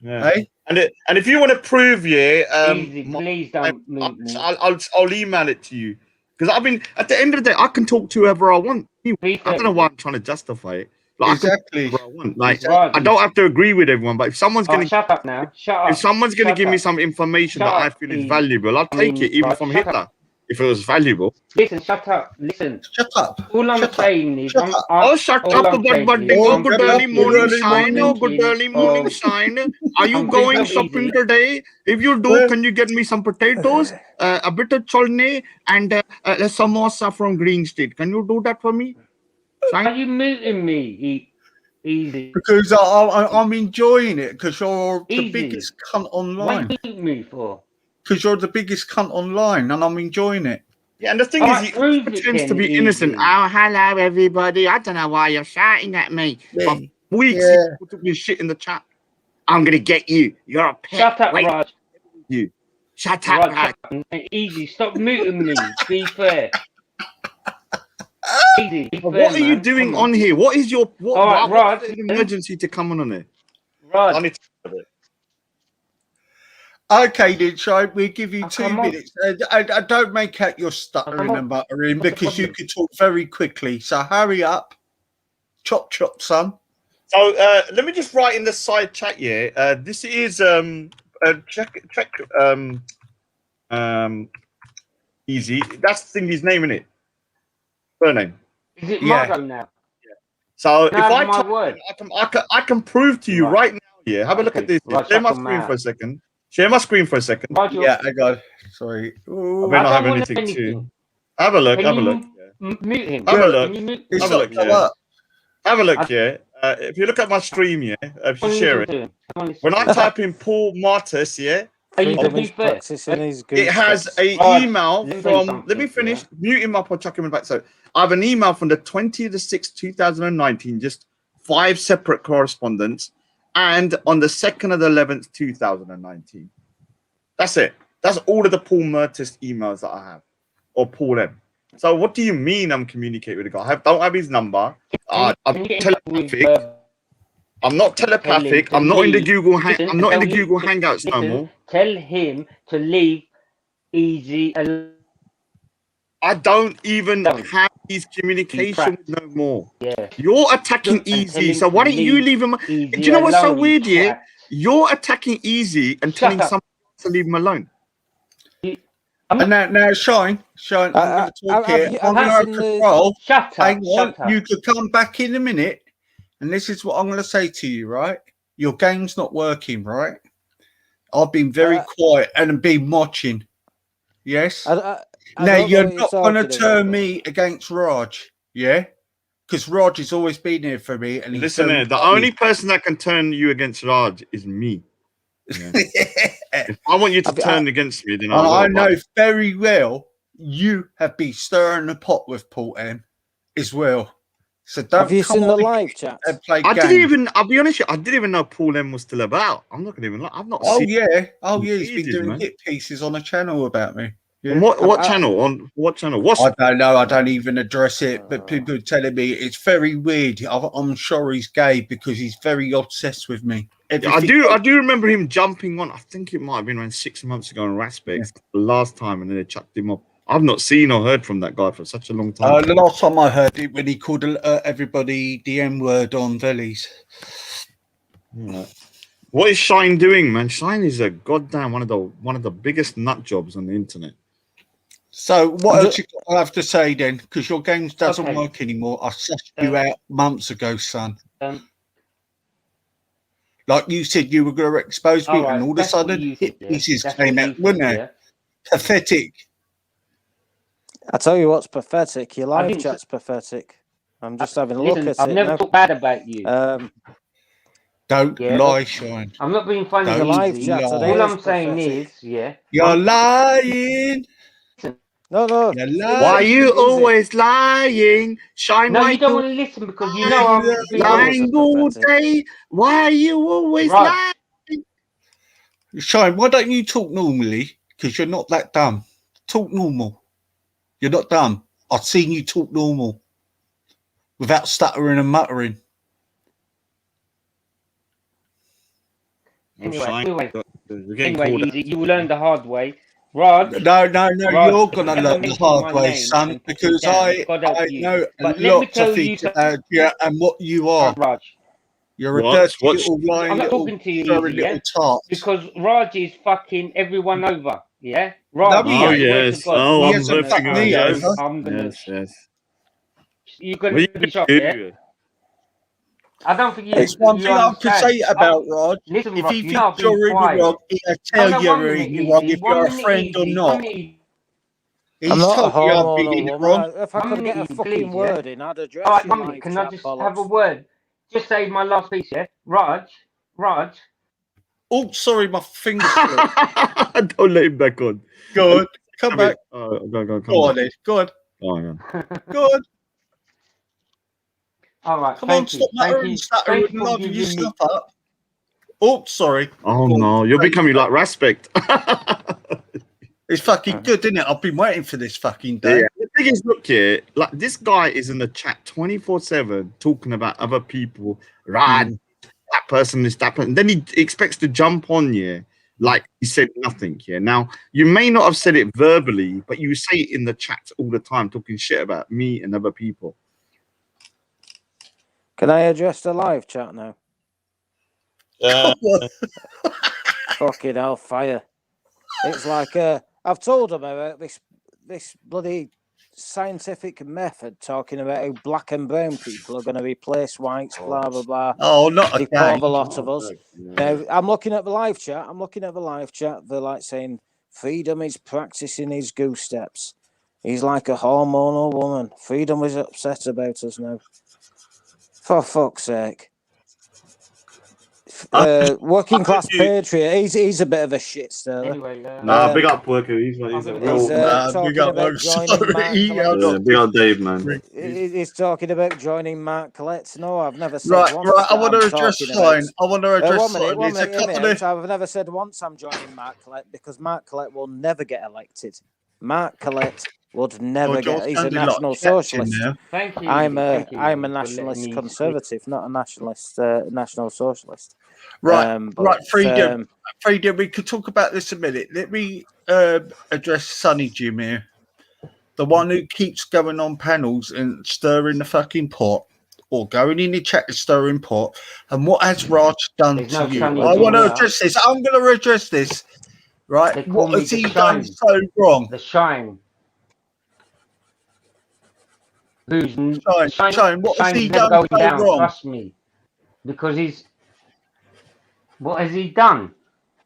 Yeah. Hey? And if you want to prove, Easy, please don't move me. I'll email it to you because I've been at the end of the day I can talk to whoever I want. Be I fair. don't know why I'm trying to justify it. Like, Exactly. I can talk to whoever I want. Like Right. I don't have to agree with everyone, but if someone's Oh, gonna shut up now. Shut up. if someone's gonna Shut give me up. some information Shut that I up, feel is Easy. valuable, I'll take it even right, from shut Hitler up. if it was valuable. Listen, shut up. Listen. Shut up. All I'm Shut up. saying is, Shut up. Oh, shut all up, I'm saying budding. is, Oh, I'm good early thinking- morning early shine. morning. Oh, good early morning of- shine. Are you I'm going thinking of shopping Easy. today? If you do, Well- can you get me some potatoes, a bit of cholne, and a samosa from Green Street? Can you do that for me? Are Shine? you muting me? Easy. Because I'm enjoying it because you're the Easy. biggest cunt What online. are you muting me for? Because you're the biggest cunt online and I'm enjoying it. Yeah, and the thing All is, right, he prove it pretends to then, be innocent. Easy. Oh, hello, everybody. I don't know why you're shouting at me. Yeah. For weeks, Yeah. he took me shit in the chat. I'm gonna get you. You're a pet. Shut up, Wait, Raj. you. Shut up, Raj, Raj. shut up. Easy, stop muting me. Be fair. Easy, be fair, What are you man. doing Come on here? What is your what? All right, What's Raj, the emergency to come on here? Raj. I need to have it. Okay, then, Shine, we'll give you Oh, 2 come on. minutes. I don't make out your stuttering come on. and muttering What's the because you problem? could talk very quickly. So hurry up. Chop, chop, son. So let me just write in the side chat here. This is check Easy. That's Thingy's name, isn't it? Surname. Is it Yeah. my go now? So if Now I my type word. in, I can prove to you Right. right now. Yeah, have a look at Okay, this. right, Share my shut 'em screen out. for a second. Share my screen for a second. Raj, you're- Yeah, I got it. Sorry. I Ooh, may I not don't have want anything anything. to. Have a look. Can Have a you look. mute him? Have a Yeah. look. Can you mute it's Have a not look, come yeah. up. Have a look I- here. If you look at my stream, yeah, if you share it. When When I type in Paul Martis, yeah, Are you Freedom to be is fair? practicing his it has goose a Raj, email let me from. say Let me something, finish. yeah? Mute him up or chuck him in back. So I have an email from the 20th of 6th, 2019, just 5 separate correspondence, and on the 2nd of the 11th, 2019. That's it. That's all of the Paul Mertis emails that I have, or Paul M. So what do you mean I'm communicating with the guy? Don't have his number. I'm Can you get in touch with, telepathic. I'm not telepathic. tell him I'm to not in the leave. Google. Listen, I'm not in the tell him Google to- Hangouts no listen, more. Tell him to leave Easy alone. I don't even Don't. have his communication Crap. no more. Yeah. You're attacking And tell Easy. him So to why don't you leave leave him? Easy Do you know what's so alone, weird? Yeah, twat. you're attacking Easy and Shut telling up. someone to leave him alone. And now, Shine, I'm going to talk have here. you- I'm have you going seen to the- control. Shut up. Hang on, Shut up. you could come back in a minute. And this is what I'm going to say to you, right? Your game's not working, right? I've been very quiet and been watching. Yes? I now, don't know you're what not you're going to talking turn about. me against Raj, yeah? Because Raj has always been here for me. And he's Listen, very the funny. only person that can turn you against Raj is me. Yeah. If I want you to turn against me, then I will, know but- very well you have been stirring the pot with Paul M as well. So don't Have you come seen the on live chat? and play I games. didn't even. I'll be honest with you, I didn't even know Paul M was still about. I'm not gonna even lie. I've not Oh seen. yeah, he's been ages, doing man. hit pieces on a channel about me. Yeah. On what channel? On what channel? What's I don't know. I don't even address it, but people are telling me it's very weird. I'm sure he's gay because he's very obsessed with me. I do remember him jumping on. I think it might have been around 6 months ago on Raspex the last time, and then they chucked him up. I've not seen or heard from that guy for such a long time. The last time I heard it when he called everybody the M word on Vellies. Yeah. What is Shine doing, man? Shine is a goddamn one of the biggest nut jobs on the internet. So what I'm else you got to have to say then? Because your games doesn't Okay. work anymore. I sussed you out months ago, son. Like you said, you were going to expose me, All right, and all of a that's what sudden, you hit think, yeah? pieces That's came what out, you wouldn't think, they? yeah? Pathetic. I tell you what's pathetic. Your I live didn't chat's pathetic. I'm just having a look Listen, at I've it never now. talked bad about you. Don't Yeah, lie, Shine. I'm not being funny, Don't Your live easy. chat lie. today All is I'm saying pathetic. is, yeah. You're lying. No. You're Why are lying. you Is it? always lying? Shine No, you don't Michael, want to listen because you know I'm being Yours honest. are lying all pathetic. day. Why are you always Right. lying? Shine, why don't you talk normally? Because you're not that dumb. Talk normal. You're not dumb. I've seen you talk normal without stuttering and muttering. Anyway, We're getting called out. easy. You will learn the hard way. Raj, No, Raj, you're gonna never learn the mention hard my way, name son, and put me because down. I God help you. know But let me lots tell of you things about you and what you are. Raj. You're a What? dirty What? little lying I'm not little talking to you furry easy, yeah? little tart. Because Raj is fucking everyone over, yeah? No, Raj, he Oh ain't. swear to yes. God, Oh, He I'm hasn't hurting. fucked me Yes. over. I'm gonna. Yes. You're What gonna you be shocked, yeah? do? I don't think you. There's one you thing I could understand. say about Raj. Listen, If Raj, he you know I've thinks you're been in the quiet. wrong, he'll Hold tell on, you're 1 minute, in the wrong easy. if you're 1 a minute, friend or easy. not. 1 minute. I'm He's not a told you I've been hormonal in it woman. wrong. If I 1 could minute, get a easy, fucking please, yeah? word in, I'd address All right, your 1 minute. live Can I chat just have a bollocks. word? Just say my last piece, yeah? Raj. Oh, sorry, my finger slipped. Don't let him back on. Go on, come back. Oh, go, come Go on back. then. Go on. Oh, yeah. Go on. All right, Come on, thank you. stop Thank muttering, you. stuttering, Thank and you for liven your giving me. stuff up. Oh, sorry. Oh Go on. no, you're becoming like Respect. It's fucking good, isn't it? I've been waiting for this fucking day. Yeah. The thing is, look here, like this guy is in the chat 24/7 talking about other people, right? That person is that person. Then he expects to jump on you like he said nothing. Yeah. Now you may not have said it verbally, but you say it in the chat all the time, talking shit about me and other people. Can I address the live chat now? Fucking hellfire. It's like I've told them about this bloody scientific method talking about how black and brown people are going to replace whites, blah blah blah. Oh, not They've again. caught a lot of us. Now I'm looking at the live chat. They're like saying Freedom is practicing his goose steps. He's like a hormonal woman. Freedom is upset about us now. For fuck's sake. Working class patriot. He's a bit of a shit stirrer. Anyway, Nah, big up Worker. He's a He's Nah, talking big up, about I'm joining Mark sorry. Collette. yeah, big up Dave, man. He's talking about joining Mark Collette. No, I've never said Right, once. right. I that want to I'm address talking about. Sign. I want to address One minute, Sign. one There's a minute, couple of. I've never said once I'm joining Mark Collette because Mark Collette will never get elected. Mark Collette would never George, get. He's a sounding like national Captain socialist. now. thank you. I'm thank you a for letting nationalist me conservative, not a nationalist national socialist. Right, But, right, Freedom. Freedom, we could talk about this a minute. Let me address Sonny Jim here. The one who keeps going on panels and stirring the fucking pot, or going in the chat and stirring pot. And what has Raj done There's to no you? Sonny I Jim want to here. address this. I'm going to address this. Right, They call what me has the he done Shine. so wrong? The Shine. Who's Shine, what has Shine's he never done going so down, wrong? trust me. Because he's what has he done?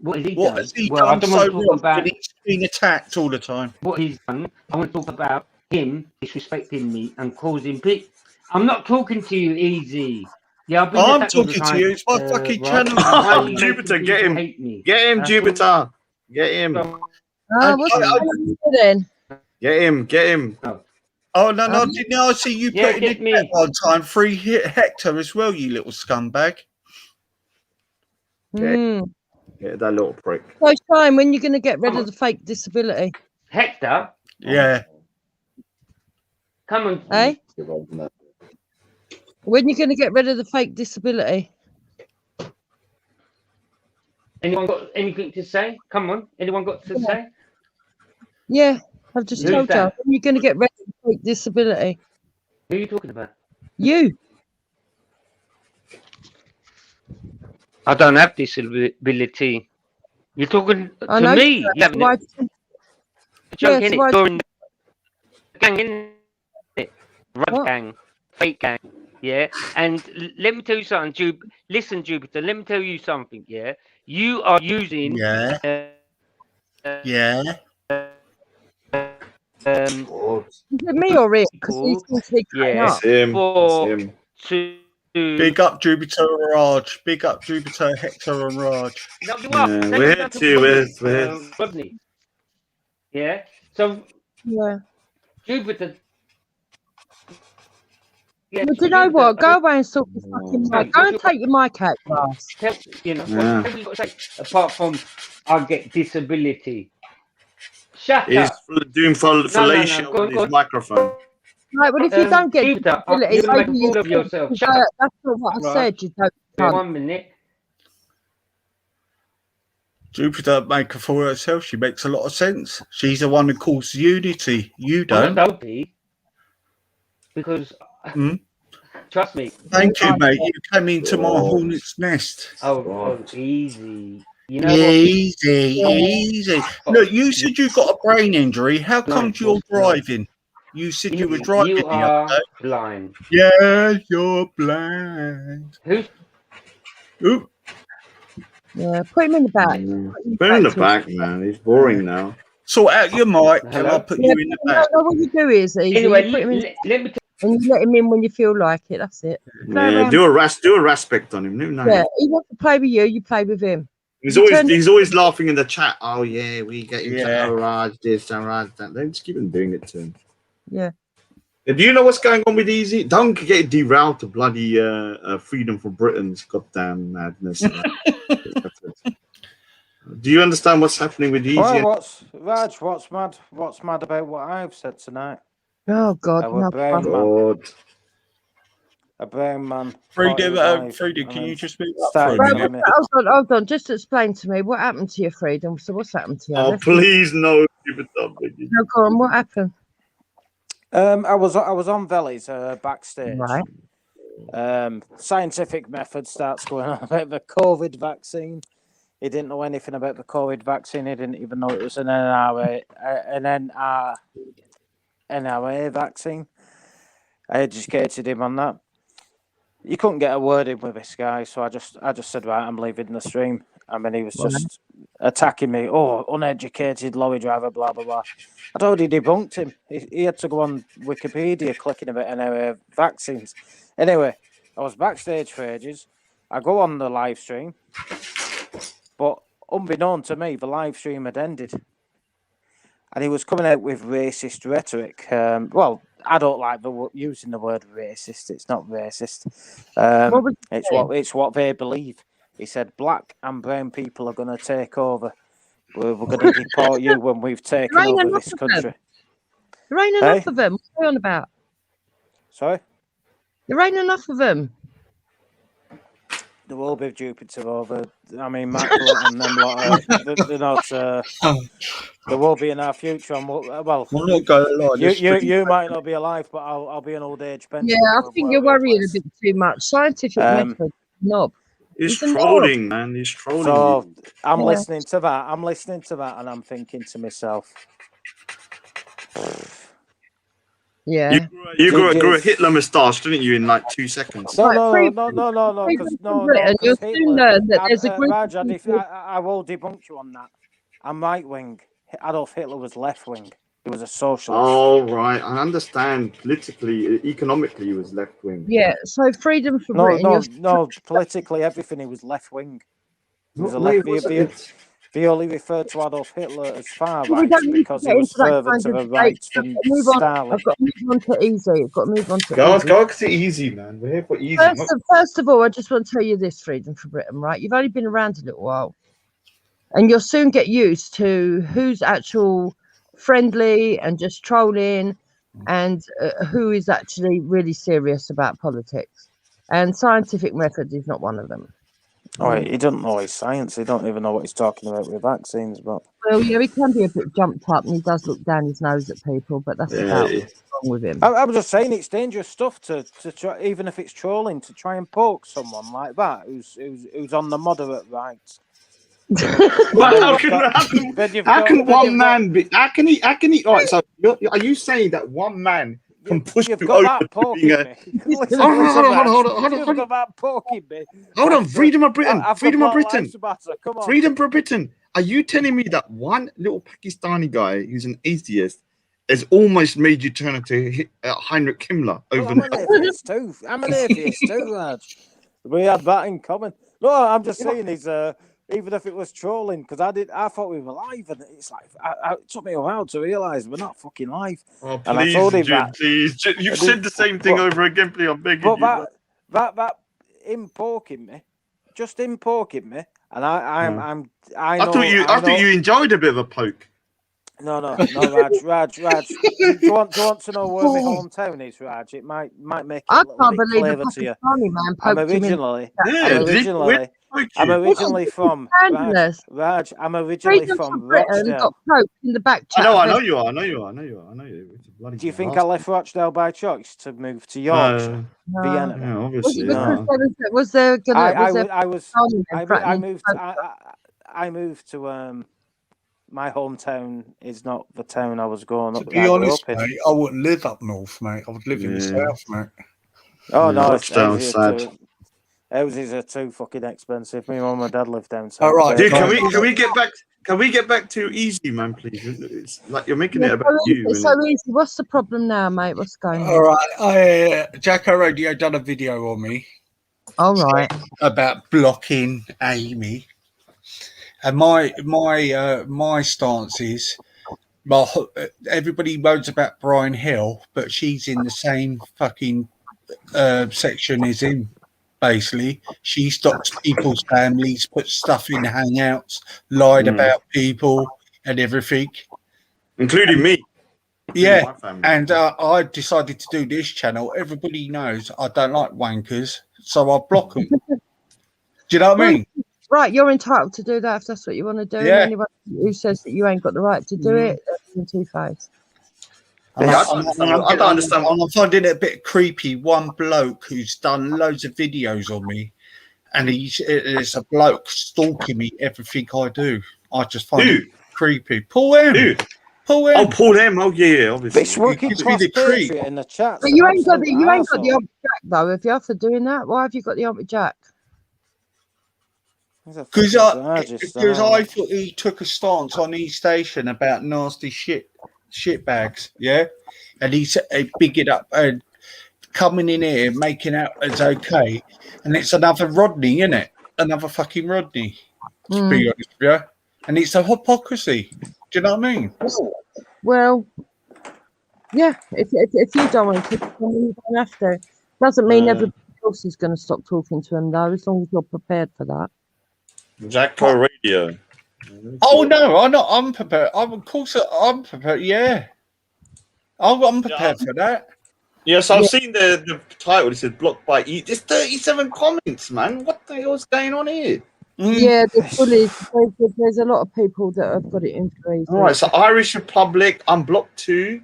What has he What done? has he Well, I done don't so want to talk wrong? about And he's been attacked all the time. what he's done. I want to talk about him disrespecting me and causing people. I'm not talking to you easy. Yeah, I've been I'm attacked all the talking to time. you. It's my fucking Right? channel. Why are you Jupiter, making get people him. hate me? Get him, That's Jupiter. Get him. And what's I- going on then? Get him. Get him. Oh no! Didn't I see you Yeah, put in the get me. chat one time? Free Hector as well, you little scumbag. Hmm. Get that little prick. So, Shine, when you're going to get rid of the fake disability? Hector, Yeah. come on. Eh? When you're going to get rid of the fake disability? Anyone got anything to say? Come on. Anyone got to say? Yeah, I've just Who's told you. that? When you're going to get rid of the fake disability? Who are you talking about? You. I don't have disability. You're talking I to know. me. You haven't Why- joking Yes, it why- during gang, isn't it? Rug What? gang, fake gang. Yeah, and let me tell you something, listen, Jupiter. Let me tell you something. Yeah, you are using. Yeah, yeah. God. Is it me or it? Because he People, seems to be cutting yeah, up. It's him. It's for him. to. Big up Jupiter and Raj. Big up Jupiter, Hector and Raj. No, you are. Yeah, No, we're you here don't talk too. about We're Rodney. Yeah. So Yeah. Jupiter. Yeah. Well, do you know Jupiter. what? Go away and sort your fucking Hey, mic. Go and take your mic out, class. Tell, you know, Yeah. what have you got to say? Apart from, I get disability. Shut he's up. doing No. fellatio Go on on, go his on. microphone. Right, well, if you don't get Jupiter, disability, you're going to make maybe a you fool of should, yourself. because, Shut up. that's not what I Right. said, you don't Yeah, cunt. 1 minute. Jupiter make her for herself. She makes a lot of sense. She's the one who calls unity. You I'm not don't. dopey because, Hmm? trust me. Thank you, mate. You came into my God. hornet's nest. Oh, easy. You know what? Easy, easy. Look, you said you got a brain injury. How come you're driving? You said you were driving You the other are day. blind. Yeah, you're blind. Who's Oop. Yeah, put him in the back. Put him in the back, man. He's boring now. Sort out your mic and Hello? I'll put Yeah, you in the no, back. no, what you do is, easy. anyway? You put him in, Let me tell and you let him in when you feel like it. That's it. Go Yeah, around. do a respect on him. No, Yeah, he wants to play with you, you play with him. He's You always turn- he's always laughing in the chat. Oh yeah, we get into Yeah. Raj this and Raj that. They just keep on doing it to him. Yeah. Do you know what's going on with Easy? Don't get derailed to bloody Freedom for Britain's goddamn madness. Do you understand what's happening with Easy? Well, what's mad? What's mad about what I've said tonight? Oh, God. Our No, brain man, God. a brain man. Freedom, thought he was Freedom, alive, can and you then just move up started for a Right, minute? telling me. hold on. Just explain to me what happened to your freedom. So what's happened to you? Oh Let's- please no, keep it up, Biggie. No, go on. What happened? I was on Veli's backstage. Right. Scientific method starts going on about the COVID vaccine. He didn't know anything about the COVID vaccine. He didn't even know it was an NRA vaccine. I educated him on that. You couldn't get a word in with this guy, so I just said, right, I'm leaving the stream. I mean, he was just attacking me. Oh, uneducated lorry driver, blah blah blah. I'd already debunked him. He had to go on Wikipedia clicking about NRA vaccines. Anyway, I was backstage for ages. I go on the live stream, but unbeknown to me, the live stream had ended. And he was coming out with racist rhetoric. Well, I don't like using the word racist. It's not racist. What was It's what they believe. He said black and brown people are going to take over. We're going to deport you when we've taken There ain't over enough this of them. country. There ain't enough of them. What's going on about? Sorry? There ain't enough of them. There will be Jupiter over. I mean, Michael and them lot. They're not. There will be in our future. And well, I'm not going to lie. you might not be alive, but I'll be an old age pension. Yeah, I think you're worrying a bit too much. Scientific method, knob. He's He's a trolling, man. He's trolling. So you. I'm Yeah. listening to that, and I'm thinking to myself, Yeah. You grew a Hitler moustache, didn't you, in like 2 seconds? no, Right, because You'll soon learn that there's a group Raj, of people. I will debunk you on that. I'm right wing. Adolf Hitler was left wing. He was a socialist. Oh, right. I understand. Politically, economically, he was left wing. Yeah, so freedom for No, Britain. no. Politically, everything he was left wing. He was a No, he left. wasn't. They only referred to Adolf Hitler as far We right don't need to because get he was into that further kind to of the debate. right I've than got to move on. Stalin. I've got to move on to easy. I've got to move on to Go easy. to easy, man. We're here for easy. First of all, I just want to tell you this, freedom for Britain, right? You've only been around a little while, and you'll soon get used to who's actual friendly and just trolling, and who is actually really serious about politics. And scientific method is not one of them. Oh, he doesn't know his science. He don't even know what he's talking about with vaccines. But Well, yeah, he can be a bit jumped up, and he does look down his nose at people, but that's about what's wrong with him. I'm just saying it's dangerous stuff to try, even if it's trolling, to try and poke someone like that who's on the moderate right. But how can Then you've how got- can then one you've got- man be? How can he? Right. So are you saying that one man can push You've you got over that to poking being a? me. Listen, Hold on, listen, hold on, Raj. hold on, hold on, You've hold got on. that poking me. Hold on, After- freedom of Britain, after freedom of Black Britain, Lives Matter, come on. freedom for Britain. Are you telling me that one little Pakistani guy who's an atheist has almost made you turn into Heinrich Himmler Well, I'm overnight? an atheist too. I'm an atheist too, Raj. We had that in common. No, I'm just saying is even if it was trolling, because I thought we were live, and it's like it took me a while to realise we're not fucking live. Oh, And I please, told him Jude, that. please. Jude, you've I said did- the same thing but- over again, please. I'm begging But you. that him poking me, just him poking me, and I know. I thought you enjoyed a bit of a poke. No, Raj. Do you want to know where my hometown is, Raj? It might make it I a little can't bit believe a clever to you. Pakistani man I'm poked him in. originally Yeah, originally from Scandalous. Raj. I'm originally Freedom from for Britain Rochdale. got poked in the back I chat. know you are. It's a bloody Do you think I bastard. left Rochdale by choice to move to Yorkshire, Vienna? Yeah, Was obviously. it Yeah. because was there gonna I was Pakistani I, men I threatening moved to poke I moved to my hometown is not the town I was growing To up. be I grew honest, up in. mate, I wouldn't live up north, mate. I would live in the Yeah. south, mate. Oh Yeah, no, it's Rochdale's sad. houses are too fucking expensive. My mum and dad live down south. All right, Dude, Right. can we get back to easy, man, please? It's like you're making it Yeah, about you. it's so easy. What's the problem now, mate? What's going All on? right, Jacko Radio done a video on me All right. about blocking Amy, and my stance is, well, everybody moans about Brian Hill, but she's in the same fucking section as him. Basically, she stops people's families, puts stuff in hangouts, lied Mm. about people and everything. Including me. Yeah, My family. and I decided to do this channel. Everybody knows I don't like wankers, so I block them. Do you know what I mean? Right, you're entitled to do that if that's what you want to do. Yeah. And anyone who says that you ain't got the right to do it, that's in two-face. And Yeah, I I don't understand. I'm finding it a bit creepy. One bloke who's done loads of videos on me, and it's a bloke stalking me everything I do. I just find Who? it creepy. Paul M. Who? Paul M. Oh, Paul M. Oh, yeah, obviously. It's working gives class me the creep. patriot in the chat. But you ain't got the Orbit Jack though. If you're for doing that, why have you got the Orbit Jack? Because I thought he took a stance on East Station about nasty shit bags, yeah, and he big it up and coming in here making out as okay, and it's another Rodney, isn't it? Another fucking Rodney, to be honest with you, and it's a hypocrisy. Do you know what I mean? Well, yeah. If you don't want to, then you don't have to. Doesn't mean everybody else is going to stop talking to him though, as long as you're prepared for that. Jacko Radio. Oh no, I'm not. I'm prepared. Of course, I'm prepared. Yeah, I'm prepared for that. Yes, I've seen the title. It says blocked by E. There's 37 comments, man. What the hell's going on here? Yeah, the bullies. There's a lot of people that have got it in for easy. All right, so Irish Republic, I'm blocked too.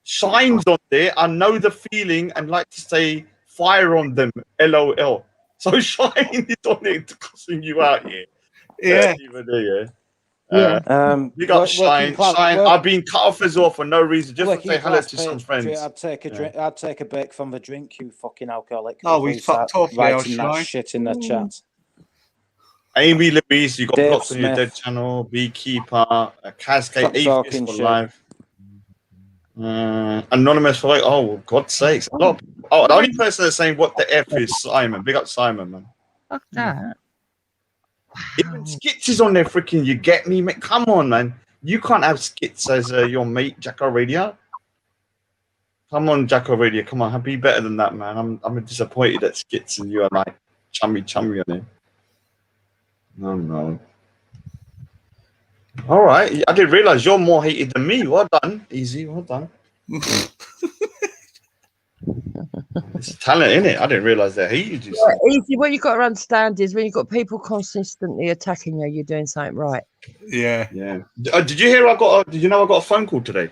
Shine's on there. I know the feeling and like to say fire on them. LOL. So Shine is on it cussing you out here. Yeah. Even there, Yeah. We got Shine. Shine. I've been cut off as well for no reason. Just to say hello to some friends. I'd take a drink. I'd take a break from the drink, you fucking alcoholic. Oh, we fucked off now, writing that Shine. shit in the chat. Amy Louise, you got Dave blocked on your Smith. dead channel. Beekeeper, Cascade, Stop Atheist talking for shit. life. Anonymous for like, oh, God's sakes. Oh, the only person that's saying what the F is Simon. Big up Simon, man. Fuck that. Even Skits is on there freaking, you get me, mate. Come on, man. You can't have Skits as your mate, Jacko Radio. Come on, Jacko Radio. Come on, be better than that, man. I'm disappointed at Skits and you are like chummy on it. No. All right. I didn't realize you're more hated than me. Well done. Easy. Well done. It's talent, innit? I didn't realize they hated you. Yeah, easy. What you got to understand is when you've got people consistently attacking you, you're doing something right. Yeah. Yeah. Did you hear? Did you know I got a phone call today?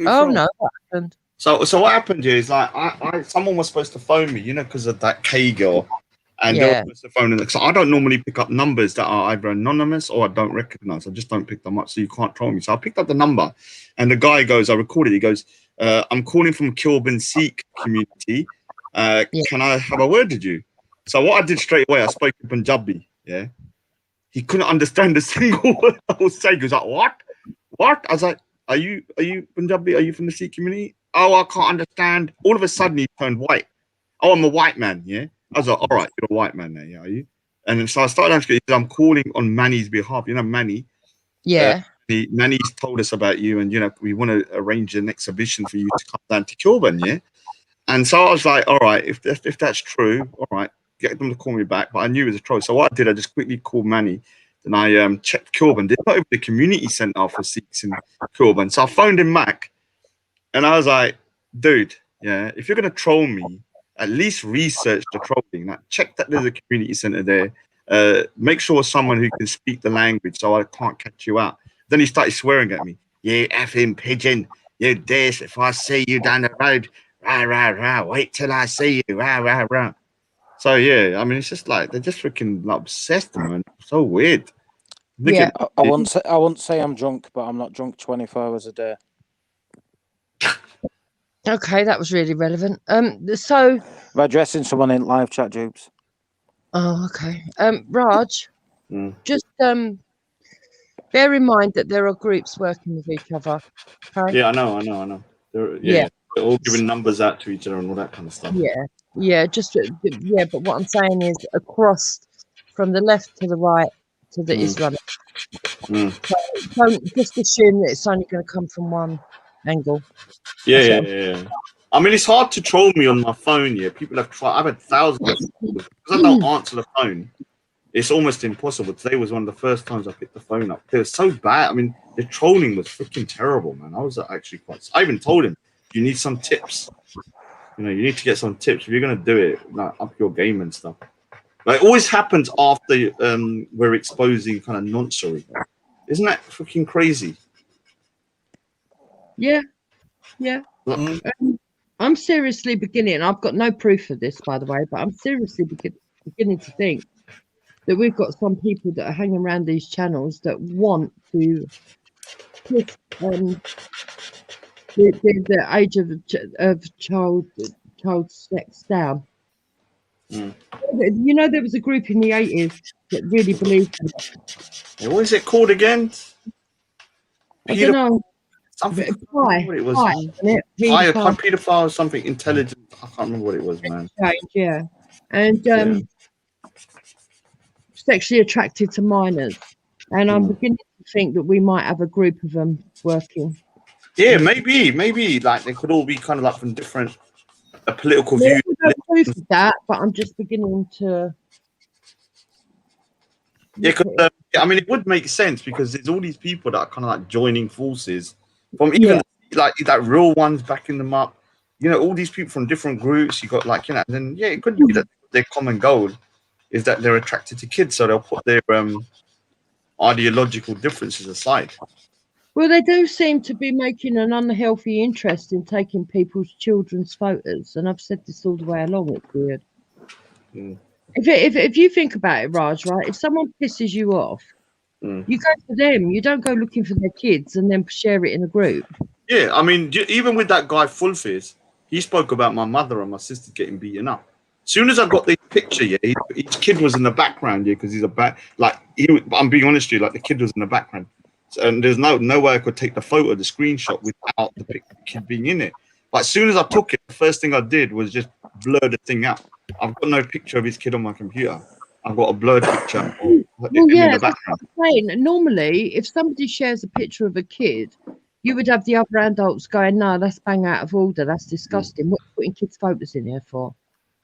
Oh no, what happened? So what happened here is like I someone was supposed to phone me, because of that K girl, And Yeah. they'll press the phone, and so I don't normally pick up numbers that are either anonymous or I don't recognize. I just don't pick them up, so you can't troll me. So I picked up the number, and the guy goes, I recorded. He goes, "I'm calling from Kilburn Sikh community. Can I have a word with you?" So what I did straight away, I spoke in Punjabi. Yeah, he couldn't understand a single word I was saying. He was like, "What? What?" I was like, "Are you Punjabi? Are you from the Sikh community?" "Oh, I can't understand." All of a sudden, he turned white. "Oh, I'm a white man." Yeah. I was like, "All right, you're a white man now, yeah, are you?" And then so I started asking, "I'm calling on Manny's behalf. You know, Manny. Yeah. Manny's told us about you, and we want to arrange an exhibition for you to come down to Kilburn, yeah." And so I was like, "All right, if that's true, all right, get them to call me back." But I knew it was a troll, so what I did, I just quickly called Manny, and I checked Kilburn. There's not even a community centre for Sikhs in Kilburn, so I phoned him back, and I was like, "Dude, yeah, if you're gonna troll me, at least research the trolling. Like, check that there's a community centre there. Make sure someone who can speak the language so I can't catch you out." Then he started swearing at me. "You effing pigeon. You this. If I see you down the road, rah, rah, rah. Wait till I see you, rah, rah, rah." So, yeah, I mean, it's just like, they're just freaking like, obsessed, man. So weird. Look Yeah. at- I wouldn't say I'm drunk, but I'm not drunk 24 hours a day. Okay, that was really relevant. So, By addressing someone in live chat, Jubes. oh, okay. Raj, Mm. just bear in mind that there are groups working with each other. Okay? Yeah, I know. They're, Yeah. they're all giving numbers out to each other and all that kind of stuff. Yeah. Just yeah. But what I'm saying is across from the left to the right to the Islamic. Don't just assume that it's only going to come from one angle. Yeah. I mean, it's hard to troll me on my phone. Yeah, people have tried. I've had thousands of calls. Because I don't answer the phone. It's almost impossible. Today was one of the first times I picked the phone up. It was so bad. I mean, the trolling was freaking terrible, man. I was actually quite. I even told him, "You need some tips. You need to get some tips if you're gonna do it. Like, up your game and stuff." But it always happens after we're exposing kind of nonsense. Isn't that freaking crazy? Yeah. I'm seriously beginning. I've got no proof of this, by the way, but I'm seriously beginning to think that we've got some people that are hanging around these channels that want to push the age of child sex down. There was a group in the 80s that really believed in it. What is it called again? I don't know. Something. Pi, What it was? Pedophile Pedophile, something intelligent. I can't remember what it was, man. exchange, yeah. And sexually attracted to minors. And I'm beginning to think that we might have a group of them working. Yeah, maybe like they could all be kind of like from different political views. I don't proof of that, but I'm just beginning to. Yeah, because I mean, it would make sense because there's all these people that are kind of like joining forces from even like that real ones backing them up. All these people from different groups. You got like and then it could be that their common goal is that they're attracted to kids, so they'll put their ideological differences aside. Well, they do seem to be making an unhealthy interest in taking people's children's photos, and I've said this all the way along. It's weird. If you think about it, Raj, right? If someone pisses you off, you go for them. You don't go looking for their kids and then share it in a group. Yeah, I mean, even with that guy Fulfiz, he spoke about my mother and my sister getting beaten up. As soon as I got this picture, his kid was in the background, because he's I'm being honest with you, like the kid was in the background. And there's no way I could take the photo, the screenshot, without the kid being in it. But as soon as I took it, the first thing I did was just blur the thing out. I've got no picture of his kid on my computer. I've got a blurred picture in the background. Normally, if somebody shares a picture of a kid, you would have the other adults going, "No, that's bang out of order. That's disgusting. What are you putting kids' photos in here for?"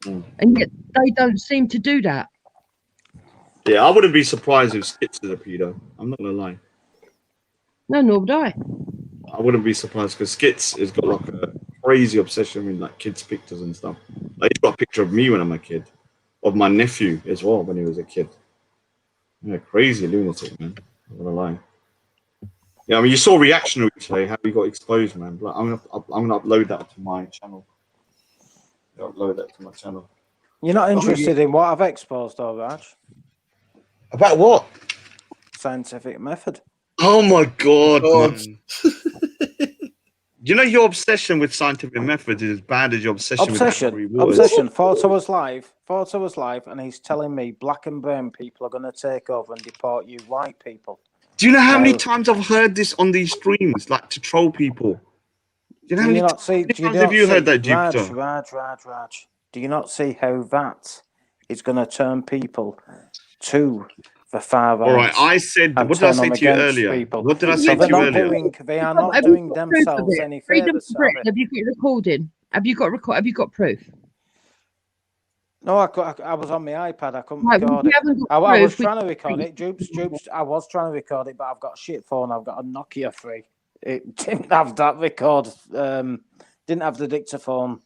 And yet they don't seem to do that. Yeah, I wouldn't be surprised if Skits is a pedo. I'm not gonna lie. No, nor would I. I wouldn't be surprised because Skits has got like a crazy obsession with like kids' pictures and stuff. Like, he's got a picture of me when I'm a kid, of my nephew as well when he was a kid. Yeah, crazy lunatic, man. I'm not gonna lie. Yeah, I mean, you saw Reactionary today, how he got exposed, man. But I'm gonna upload that to my channel. I'll upload that to my channel. You're not interested in what I've exposed, though, Raj? About what? Scientific method. Oh my god, God. man. You know your obsession with scientific methods is as bad as your obsession with Henry Waters. Obsession. 4 hours live. 4 hours live, and he's telling me black and brown people are going to take over and deport you white people. Do you know how many No. times I've heard this on these streams, like to troll people? Do you know how Do you many not see? times Do you have not you see? heard that, Jupiter? Raj. Do you not see how that is going to turn people to the far right? All right, I said, and what did I turn say them to you against earlier? people. What did I So say they're to you not earlier? doing. They are Have not you doing got proof of themselves it? any Freedom favors. for Britain. Have you got recording? Have you got proof? No, I was on my iPad. I couldn't Right, well, record if you it. haven't got I was proof, we- trying to record it. Jupes. I was trying to record it, but I've got a shit phone. I've got a Nokia 3. It didn't have that record. Didn't have the dictaphone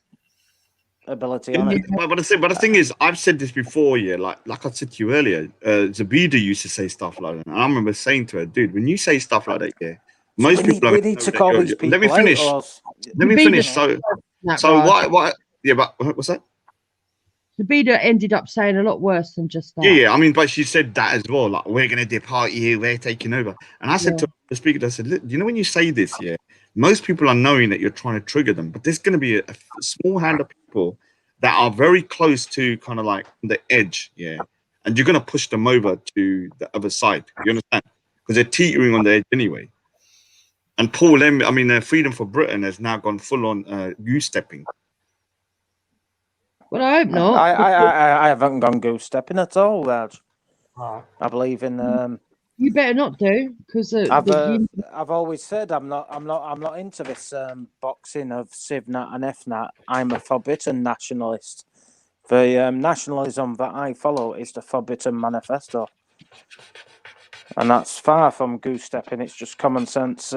ability on it. But the thing is, I've said this before, yeah. Like I said to you earlier, Zabida used to say stuff like that. And I remember saying to her, dude, when you say stuff like that, yeah, most people we need to call these people Let me finish. out. Let me finish. So Raj. what? Yeah, but what's that? Sabida ended up saying a lot worse than just that. Yeah. I mean, but she said that as well. Like, we're gonna depart you. We're taking over. And I said to the speaker, I said, look, you know, when you say this, yeah, most people are knowing that you're trying to trigger them, but there's gonna be a small hand of people that are very close to kind of like the edge, yeah, and you're gonna push them over to the other side. You understand? Because they're teetering on the edge anyway. And Paul M, I mean, Freedom for Britain has now gone full on goose stepping. Well, I hope not. I haven't gone goose stepping at all, Raj. I believe in. You better not do, because I've always said I'm not into this boxing of CivNat and FNAT. I'm a forbidden nationalist. The nationalism that I follow is the Forbidden Manifesto, and that's far from goose stepping. It's just common sense.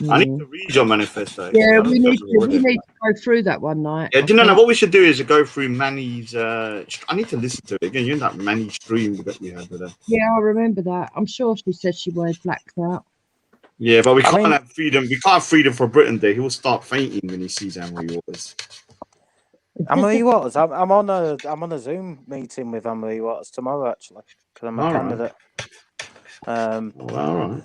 I need to read your manifesto. yeah, we need to go through that one night. Yeah, do you know what we should do is go through Manny's. I need to listen to it again. You know that Manny stream that we had with her. Yeah, I remember that. I'm sure she said she wanted blacked out. Yeah, but we can't have freedom. We can't have Freedom for Britain Day. He will start fainting when he sees Anne-Marie Waters. Anne-Marie Waters. I'm on a Zoom meeting with Anne-Marie Waters tomorrow, actually, because I'm a candidate. All right.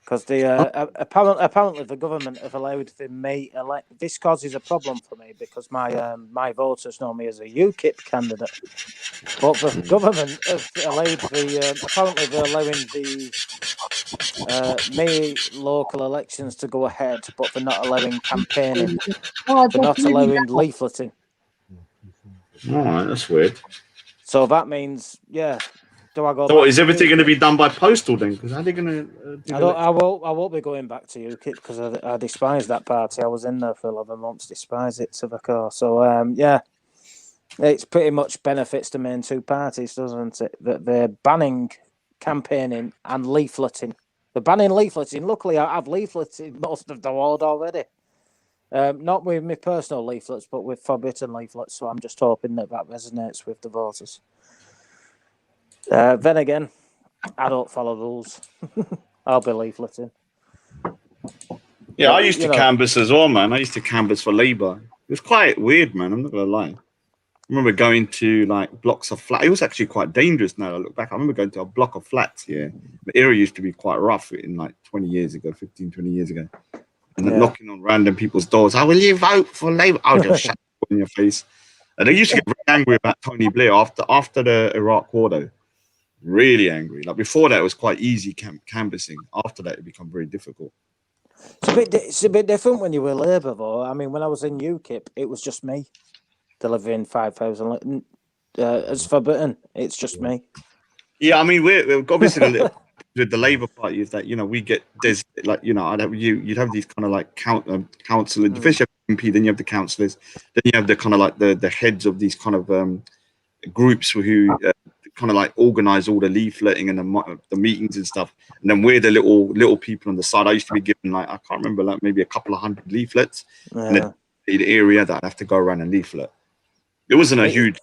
Because apparently the government have allowed the May elect. This causes a problem for me because my voters know me as a UKIP candidate, but the government have allowed apparently they're allowing the May local elections to go ahead, but they're not allowing campaigning. They're not allowing leafleting. All right, that's weird. So that means, yeah. Do I go? So is everything going to be done by postal then? Because how are they going to? I won't be going back to UKIP because I despise that party. I was in there for 11 months. Despise it to the core. So yeah, it's pretty much benefits the main two parties, doesn't it? That they're banning campaigning and leafleting. They're banning leafleting. Luckily, I've leafleted most of the world already. Not with my personal leaflets, but with forbidden leaflets. So I'm just hoping that resonates with the voters. Then again, I don't follow rules. I'll be leafleting. Yeah, I used to canvass as well, man. I used to canvass for Labour. It was quite weird, man. I'm not gonna lie. I remember going to like blocks of flats. It was actually quite dangerous now I look back. I remember going to a block of flats, yeah. The area used to be quite rough in like 20 years ago, 15, 20 years ago. And then knocking on random people's doors. How will you vote for Labour? I'll just shut in your face. And they used to get very angry about Tony Blair after the Iraq war, though. Really angry. Like before that, it was quite easy canvassing. After that, it became very difficult. It's a bit different when you were Labour, though. I mean, when I was in UKIP, it was just me delivering 5,000. As for Britain, it's just me. Yeah, I mean, we're obviously with the Labour Party is that we get there's like you'd have these kind of like councillors. First you have MP, then you have the councillors, then you have the kind of like the heads of these kind of groups who kind of like organize all the leafleting and the meetings and stuff, and then we're the little people on the side. I used to be given like I can't remember like maybe a couple of hundred leaflets in the area that I'd have to go around and leaflet. It wasn't a huge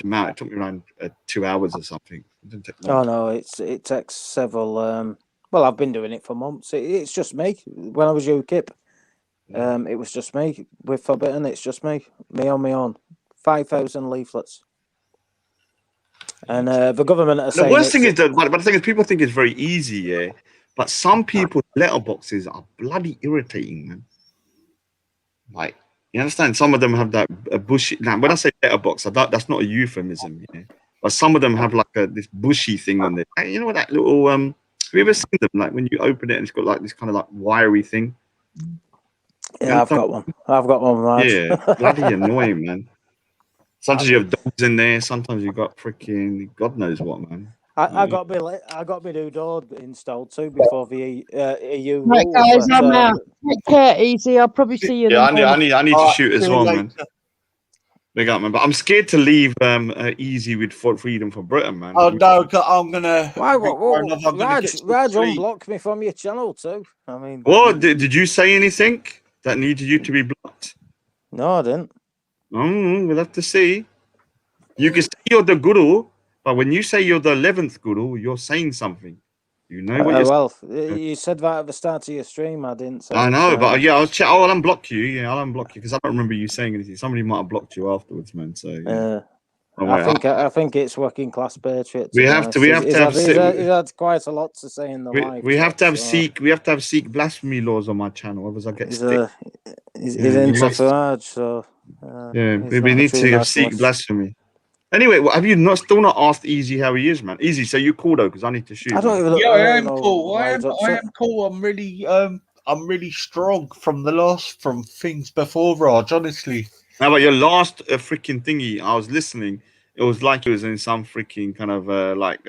amount. It took me around 2 hours or something. It didn't take long. Oh no, it takes several. Well, I've been doing it for months. It's just me. When I was UKIP, it was just me with Forbidden. It's just me on my own. 5,000 leaflets. And the government are The saying worst thing it's- is that, but the thing is, people think it's very easy, yeah. But some people's letterboxes are bloody irritating, man. Like, you understand? Some of them have that bushy. Now, when I say letterbox, that's not a euphemism, yeah. But some of them have like this bushy thing on there. Hey, you know what that little Have you ever seen them? Like when you open it and it's got like this kind of like wiry thing. Yeah, I've got one. I've got one, Raj. Yeah, bloody annoying, man. Sometimes you have dogs in there. Sometimes you got freaking God knows what, man. I got my new door installed too before the EU Right, rules. guys, but, I'm out. Take care, easy. I'll probably see you. in Yeah, the morning. I need to Alright, shoot as see you well, later. man. Big up, man. But I'm scared to leave Easy with Freedom for Britain, man. Oh no, I'm gonna. Why? I'm gonna Raj, get some Raj sleep. unblocked me from your channel too. I mean, What did you say anything that needed you to be blocked? no, I didn't. We'll have to see. You can say you're the guru, but when you say you're the 11th guru, you're saying something. You know what you're Well, you said that at the start of your stream. I didn't say. I know, so- but yeah, I'll check. I'll unblock you. Yeah, I'll unblock you because I don't remember you saying anything. Somebody might have blocked you afterwards, man. So yeah. Don't worry. I think it's working class patriot. We have to have He's had quite a lot to say in the live. we have chat, to have so Sikh blasphemy laws on my channel, otherwise I get He's, stick. he's Yeah, into must- Farage, so Yeah, he's we not a need true to have nationalist. Sikh blasphemy. Anyway, have you still not asked Easy how he is, man? Easy, so you cool though, because I need to shoot. I don't man. even. Yeah, I I don't am know cool. why I he's am upset. cool. I'm really strong from things before, Raj. Honestly. Now, but your last freaking thingy, I was listening. It was like it was in some freaking kind of like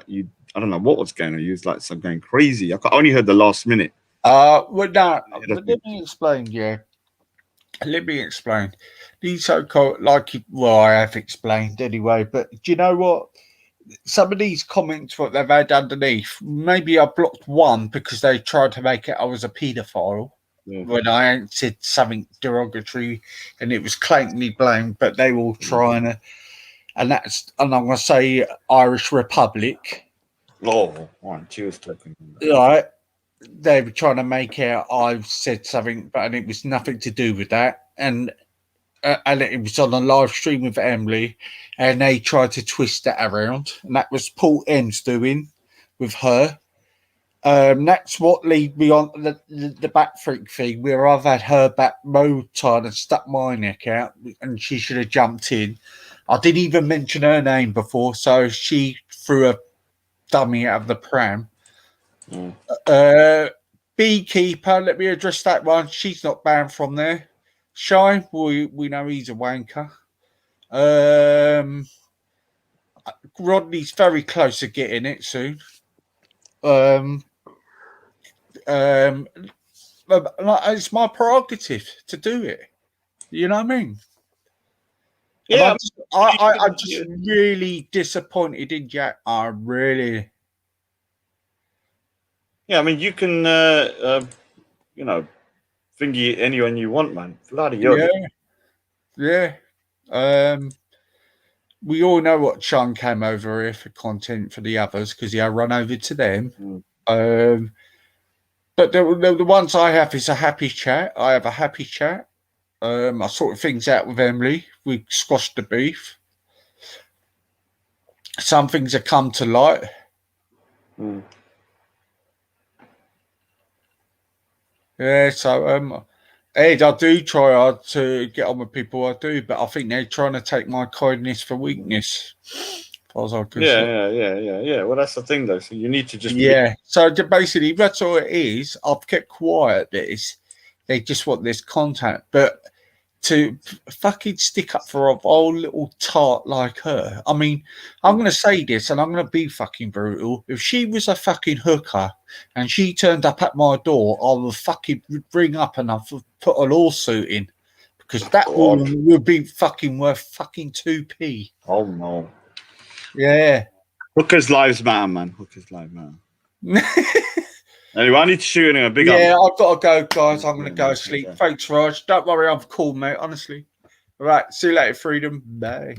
you. I don't know what was going on. You was like some going crazy. I only heard the last minute. Well, no, Yeah, but let me explain. Yeah, let me explain. These so-called, well, I have explained anyway. But do you know what? Some of these comments, what they've had underneath, maybe I blocked one because they tried to make it I was a paedophile Yeah. when I answered something derogatory, and it was blatantly blamed. But they were trying to, and I'm going to say Irish Republic. Oh, right, she was talking. Right, they were trying to make out I've said something, but it was nothing to do with that, and it was on a live stream with Emily, and they tried to twist that around, and that was Paul M's doing with her. That's what lead me on the back freak thing, where I've had her back mode tied and stuck my neck out, and she should have jumped in. I didn't even mention her name before, so she threw a dummy out of the pram. Beekeeper, let me address that one. She's not banned from there. Shy, we know he's a wanker. Rodney's very close to getting it soon. It's my prerogative to do it. You know what I mean? Yeah, I'm just really disappointed in Jack. I really. yeah. I mean, you can, you know, thingy anyone you want, man. Bloody hell. Yeah. We all know what Sean came over here for content for the others because he'll run over to them. But the ones I have is a happy chat. I have a happy chat. I sort things out with Emily. We squashed the beef. Some things have come to light. Yeah, so Ed, I do try hard to get on with people. I do, but I think they're trying to take my kindness for weakness. As far as I can see. Yeah. Well, that's the thing, though. So you need to just So basically, that's all it is. I've kept quiet. They just want this contact, but to fucking stick up for a old little tart like her. I mean, I'm going to say this, and I'm going to be fucking brutal. If she was a fucking hooker and she turned up at my door, I would fucking bring up and I'd put a lawsuit in because that woman would be fucking worth fucking 2p. Oh no. Yeah. Hookers' lives matter, man. Hookers' lives matter. Anyway, I need to shoot in a big Yeah, I've got to go, guys. I'm going to go Yeah, sleep. yeah. Thanks, Raj. Don't worry, I'm cool, mate. Honestly. All right. See you later, Freedom. Bye.